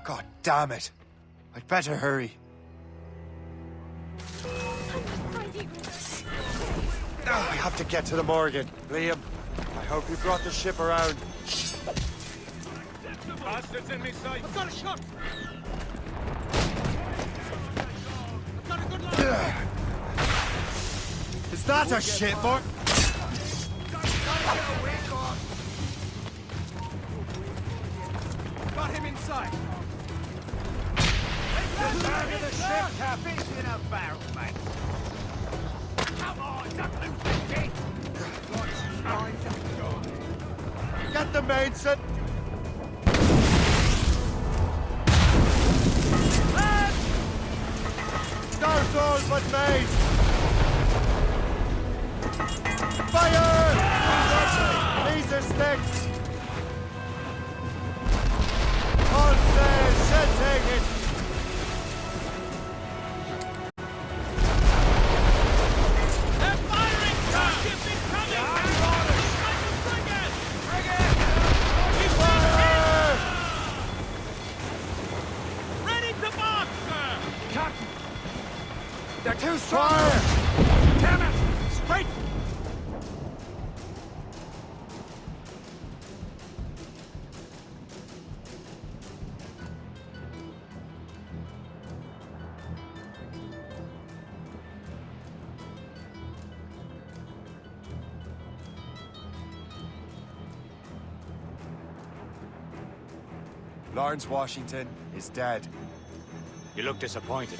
God damn it! I'd better hurry. I have to get to the Morgan. Liam, I hope you brought the ship around. Bastards in me sight! I've got a shot! I've got a good line! Is that a shipboard? Got him inside! Get back to the ship, Captain! In a barrel, mate! Come on, don't lose the gate! Get the mainsail! our souls but made! Fire! These are sticks! All sail, shall take it! They're firing, sir! Ship incoming! Frigate! Frigate! Fire! Ready to mark, sir! Captain! They're too Fire! strong! Damn it! Straight! Lawrence Washington is dead. You look disappointed.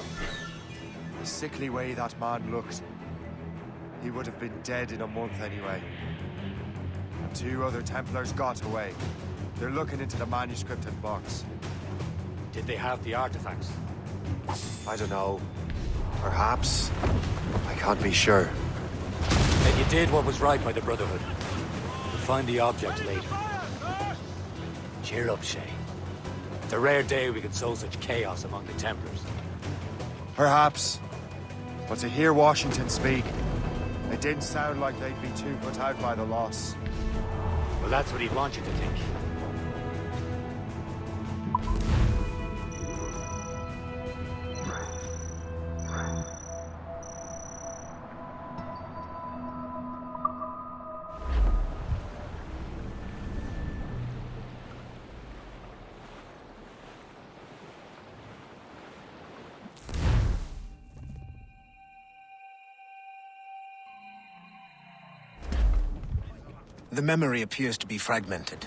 The sickly way that man looked. He would have been dead in a month anyway. And 2 other Templars got away. They're looking into the manuscript and box. Did they have the artifacts? I don't know. Perhaps. I can't be sure. Then you did what was right by the Brotherhood. You'll find the object later. Cheer up, Shay. It's a rare day we can sow such chaos among the Templars. Perhaps. But to hear Washington speak, it didn't sound like they'd be too put out by the loss. Well, that's what he'd want you to think. The memory appears to be fragmented.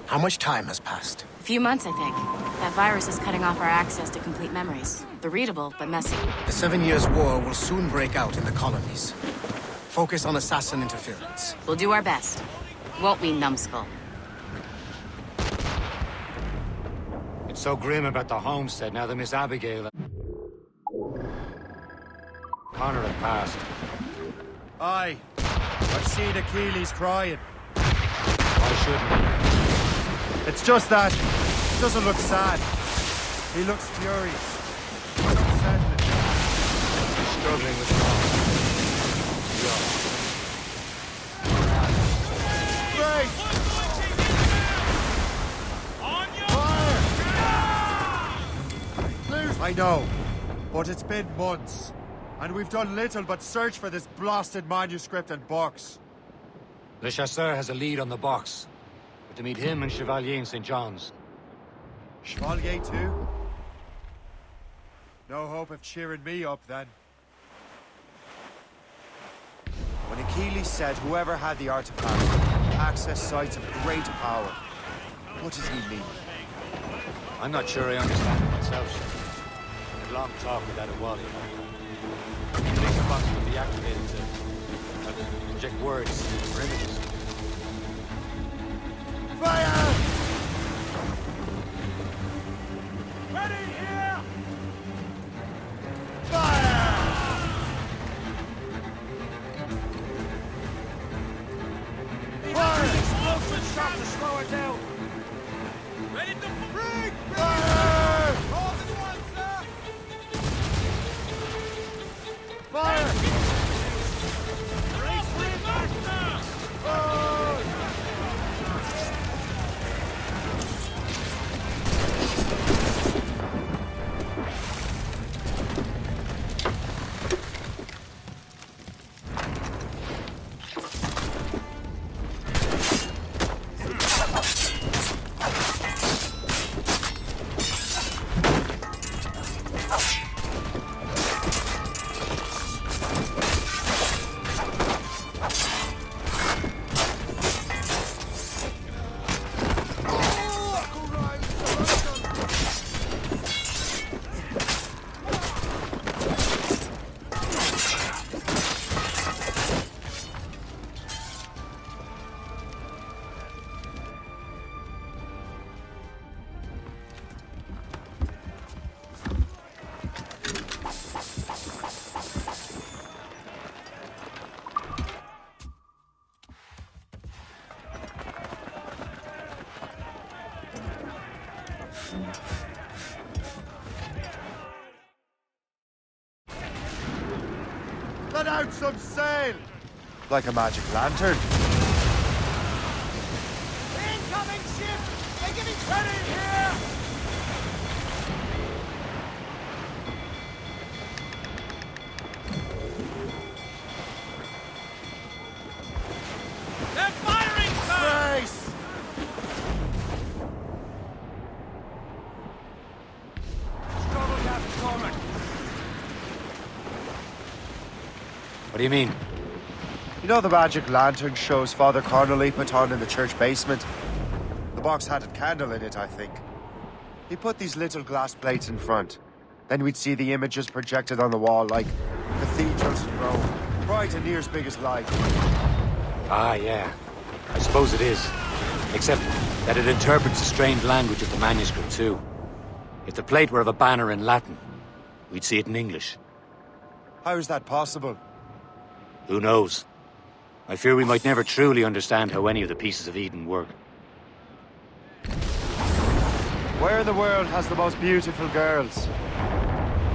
How much time has passed? A few months, I think. That virus is cutting off our access to complete memories. They're readable, but messy. The 7 Years' War will soon break out in the colonies. Focus on assassin interference. We'll do our best. Won't we, numbskull? It's so grim about the homestead now that Miss Abigail... Connor had passed. Aye. I've seen Achilles crying. Why shouldn't he? It's just that. He doesn't look sad. He looks furious. He's unsettling. He's struggling with it all. Grace! Fire! I know, but it's been months. And we've done little but search for this blasted manuscript and box. Le Chasseur has a lead on the box. We're to meet him and Chevalier in St. John's. Chevalier too? No hope of cheering me up then. When Achilles said whoever had the artifact access sites of great power, what does he mean? I'm not sure I understand it myself. I had a long talk with that a while ago. The big box will be activated to project words or images. Fire! Ready here! Fire! Fire! Explosive shot to slow her down! Ready to bring! Fire! All at once, sir! Fire! Race remaster! Let out some sail! Like a magic lantern. Incoming ship! They're getting ready here! They're firing, sir! Grace! Struggle, Captain Cormac. What do you mean? You know the magic lantern shows Father Connolly put on in the church basement? The box had a candle in it, I think. He put these little glass plates in front. Then we'd see the images projected on the wall like cathedrals in Rome. Bright and near as big as life. Ah, yeah. I suppose it is. Except that it interprets the strange language of the manuscript, too. If the plate were of a banner in Latin, we'd see it in English. How is that possible? Who knows? I fear we might never truly understand how any of the pieces of Eden work. Where in the world has the most beautiful girls?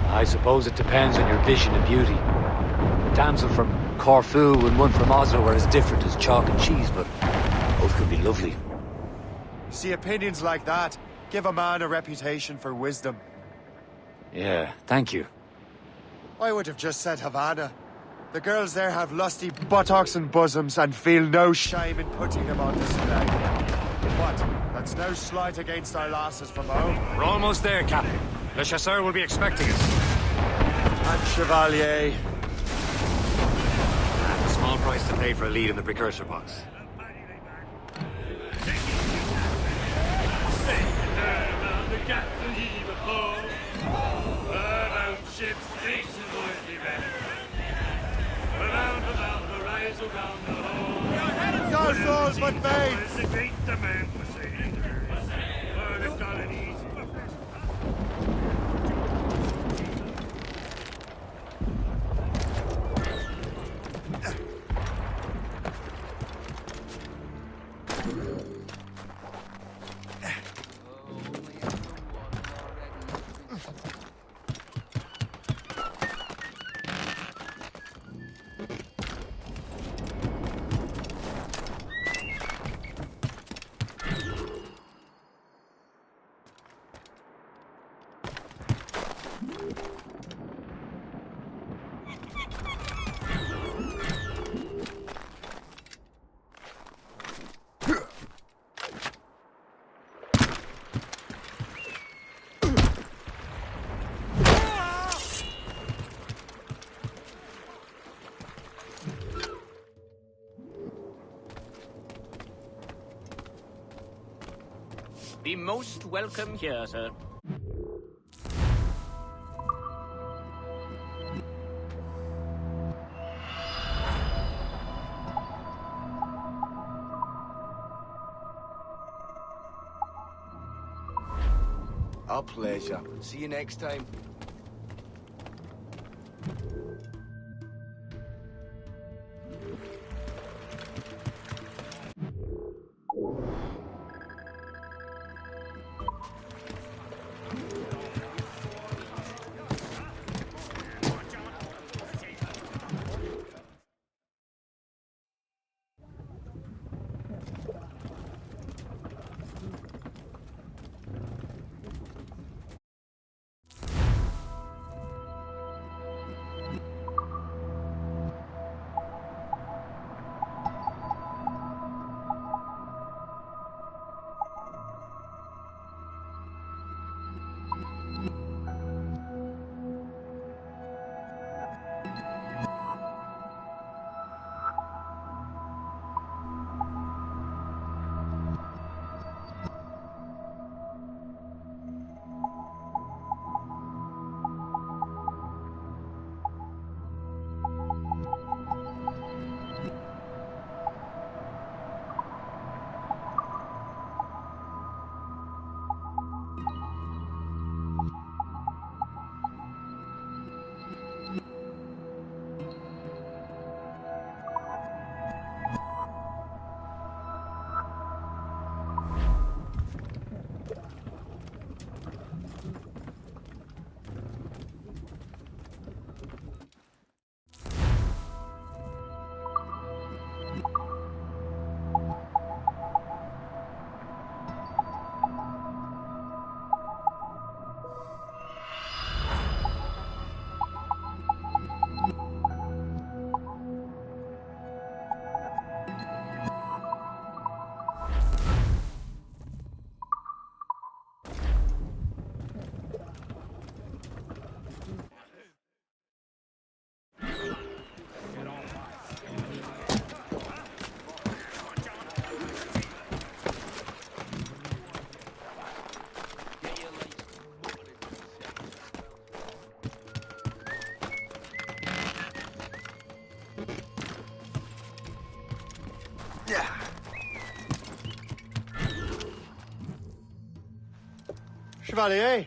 I suppose it depends on your vision of beauty. A damsel from Corfu and one from Oslo are as different as chalk and cheese, but both could be lovely. See, opinions like that give a man a reputation for wisdom. Yeah, thank you. I would have just said Havana. The girls there have lusty buttocks and bosoms and feel no shame in putting them on display. What? That's no slight against our lasses from home. We're almost there, Captain. Le Chasseur will be expecting us. And Chevalier. A small price to pay for a lead in the precursor box. No souls but vain! Be most welcome here, sir. Our pleasure. See you next time. Chevalier,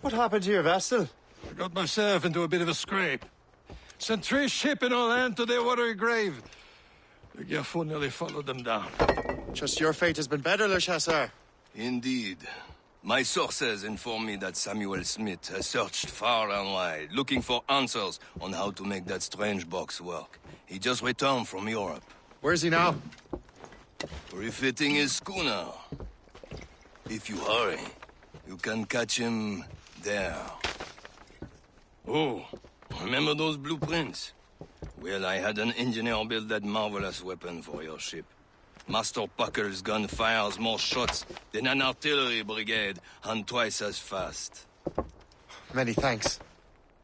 what happened to your vessel? I got myself into a bit of a scrape. Sent 3 ships in all hand to their watery grave. The Gerfaut nearly followed them down. Just your fate has been better, Le Chasseur. Indeed. My sources inform me that Samuel Smith has searched far and wide, looking for answers on how to make that strange box work. He just returned from Europe. Where's he now? Refitting his schooner. If you hurry, you can catch him there. Oh, remember those blueprints? Well, I had an engineer build that marvelous weapon for your ship. Master Puckle's gun fires more shots than an artillery brigade, and twice as fast. Many thanks.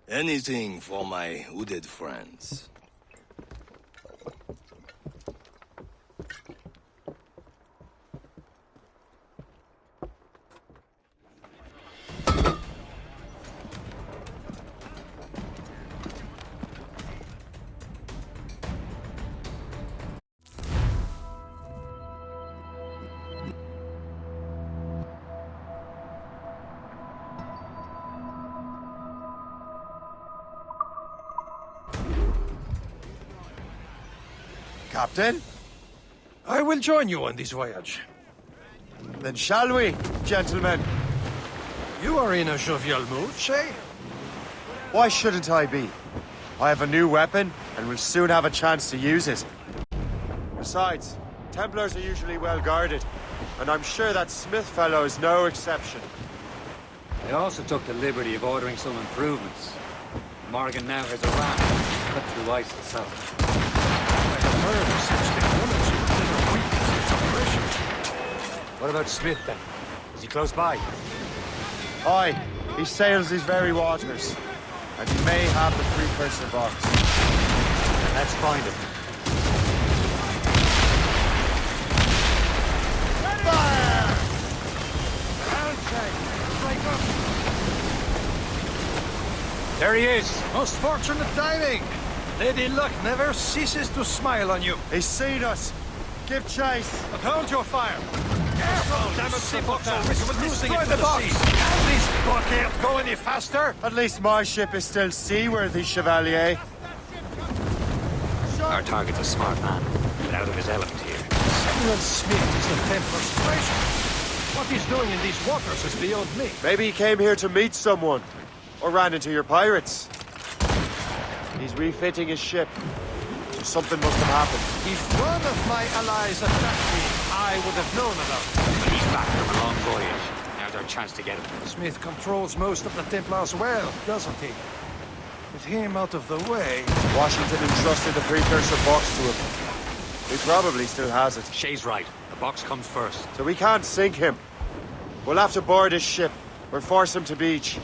Anything for my hooded friends. Captain? I will join you on this voyage. Then shall we, gentlemen? You are in a jovial mood, Shay? Why shouldn't I be? I have a new weapon, and will soon have a chance to use it. Besides, Templars are usually well guarded, and I'm sure that Smith fellow is no exception. They also took the liberty of ordering some improvements. Morgan now has a ram cut through ice itself. What about Smith, then? Is he close by? Aye, he sails these very waters, and he may have the precursor box. Let's find him. Fire! There he is! Most fortunate timing! Lady Luck never ceases to smile on you. He's seen us! Give chase! But hold your fire! Careful, damn it, Seabox! We're losing it to the the box. sea! At least God can't go any faster! At least my ship is still seaworthy, Chevalier. Our target's a smart man, but out of his element here. Samuel Smith is the Templar's treasure. What he's doing in these waters is beyond me. Maybe he came here to meet someone, or ran into your pirates. He's refitting his ship, so something must have happened. If one of my allies attacked me, I would have known about it. He's back from a long voyage. Now's our chance to get him. Smith controls most of the Templars' wealth, doesn't he? With him out of the way... Washington entrusted the precursor box to him. He probably still has it. Shay's right. The box comes first. So we can't sink him. We'll have to board his ship, or force him to beach.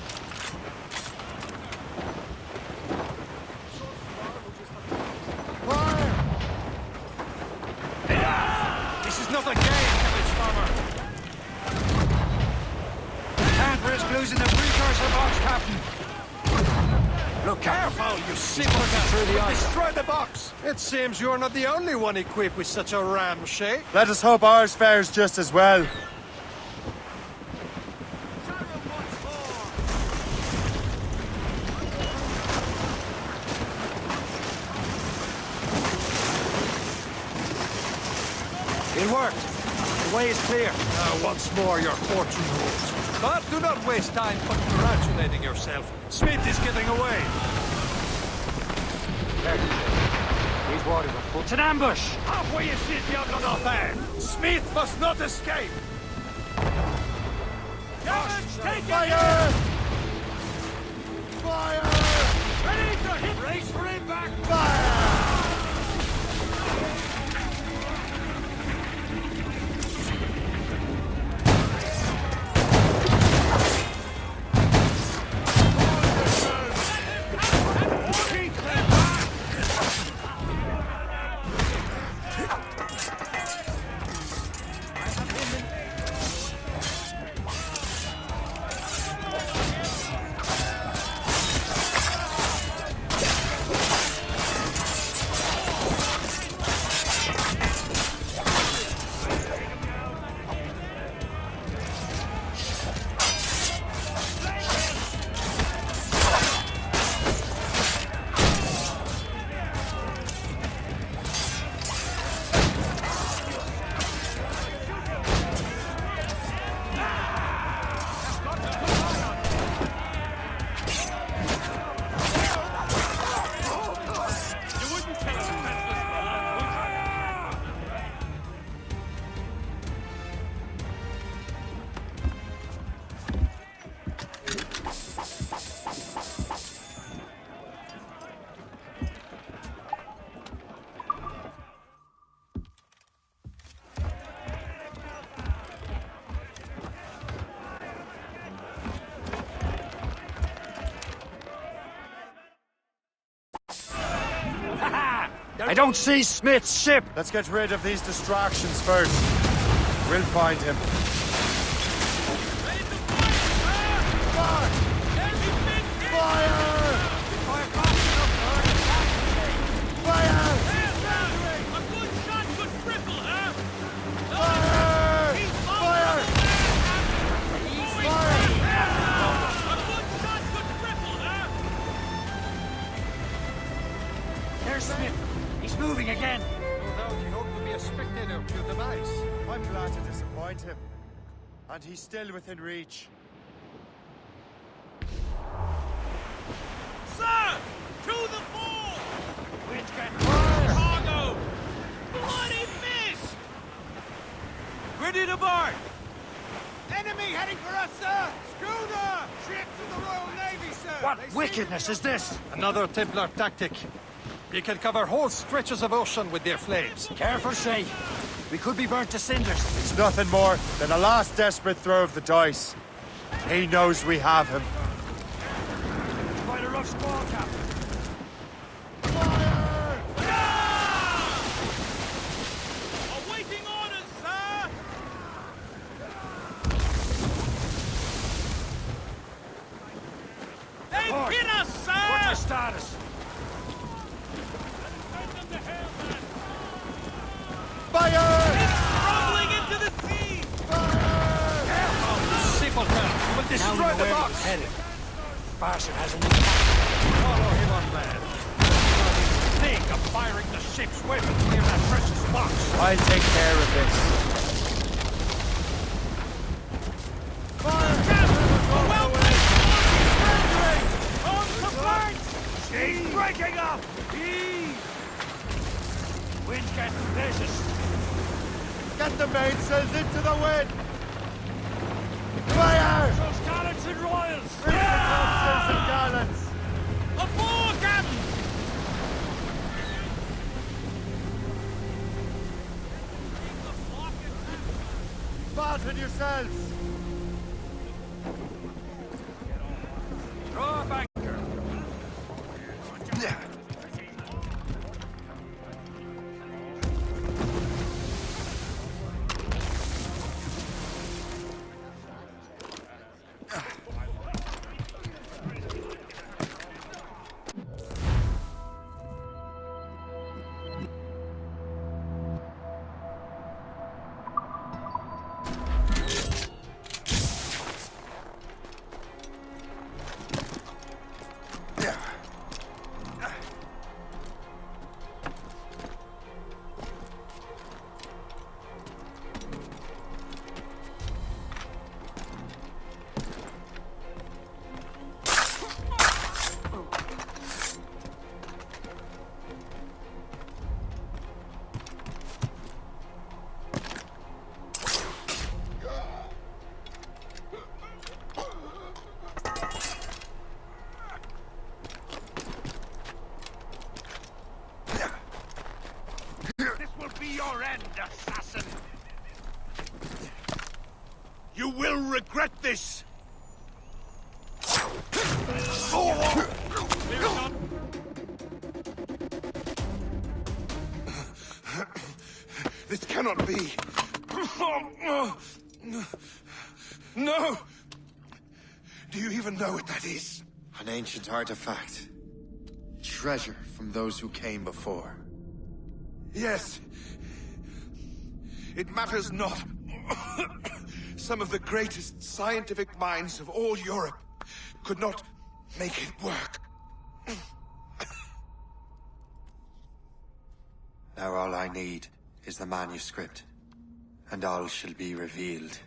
This is not a game, cabbage farmer. Can't risk losing the precursor box, Captain. Look careful, you simpleton! Through the ice. Destroy the box! It seems you're not the only one equipped with such a ram, Shay. Let us hope ours fares just as well. It worked. The way is clear. Now, once more, your fortune rules. But do not waste time congratulating yourself. Smith is getting away. These waters are full. It's an ambush! Halfway you see Diablo d'Enfer. Smith must not escape. Take Fire! Fire! Ready to hit! Race for impact! Fire! I don't see Smith's ship! Let's get rid of these distractions first. We'll find him. There's Smith. He's moving again. No doubt he hoped to be a spectator of your device. I'm glad to disappoint him. And he's still within reach. Sir! To the fore! Which can cargo! Bloody miss! Ready to board! Enemy heading for us, sir! Schooner! Ships of the Royal Navy, sir! What wickedness is this? Another Templar tactic. They can cover whole stretches of ocean with their flames. Careful, Shay. We could be burnt to cinders. It's nothing more than a last desperate throw of the dice. He knows we have him. Quite a rough squall, Captain. Awaiting orders, sir! They've hit us, sir! What's your status? Fire! It's crumbling into the sea! Simpleton! You will destroy the box! Headed. Bastard has a new Follow him on land. Think of firing the ship's weapons near that precious box. I'll take care of this. She's breaking up! Wind's getting vicious. Get the mainsails into the wind! Fire! Those gallants and royals! Bring the topsails and gallants! Aboard, Captain! Batten yourselves! Draw up anchor. Assassin! You will regret this! This cannot be! No! Do you even know what that is? An ancient artifact. Treasure from those who came before. Yes. It matters not. Some of the greatest scientific minds of all Europe could not make it work. Now all I need is the manuscript, and all shall be revealed.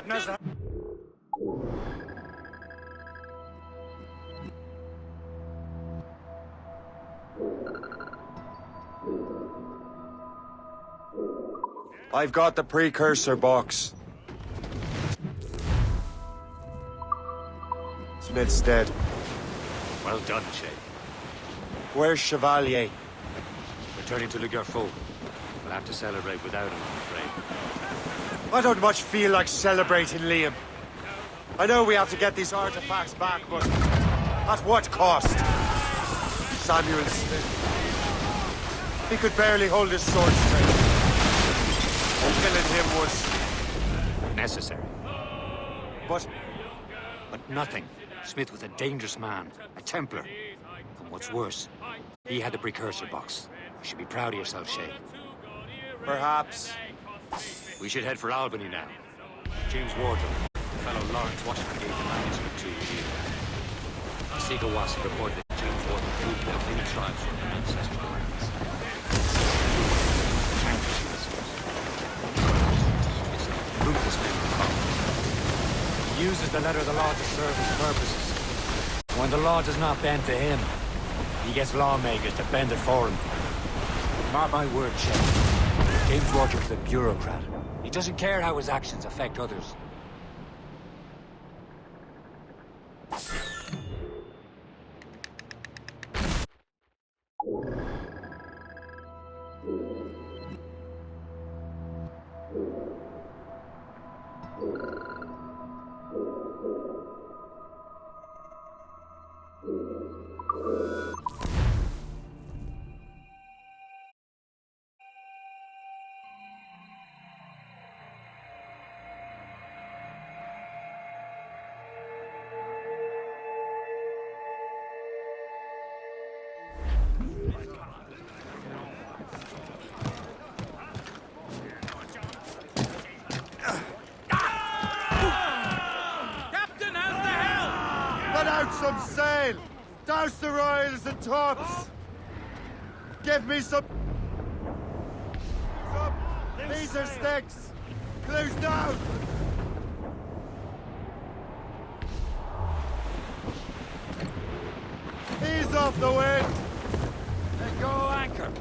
partners. I've got the precursor box. Smith's dead. Well done, Shay. Where's Chevalier? Returning to Le Garfou. We'll have to celebrate without him, I'm afraid. I don't much feel like celebrating, Liam. I know we have to get these artifacts back, but at what cost? Samuel Smith. He could barely hold his sword straight. Killing him was necessary. But nothing. Smith was a dangerous man, a Templar. And what's worse, he had the precursor box. You should be proud of yourself, Shay. Perhaps. We should head for Albany now. James Wardle, the fellow Lawrence Washington gave the manuscript to you. Seagawassi reported that James Wardle proved that many tribes from the ancestral lands. Ruthless men of power. He uses the letter of the law to serve his purposes. When the law does not bend to him, he gets lawmakers to bend it for him. Mark my word, Shay. James Rogers is a bureaucrat. He doesn't care how his actions affect others. Some sail! Douse the royals and tops! Give me some... These are sticks! Close down! Ease off the wind! Let go anchor!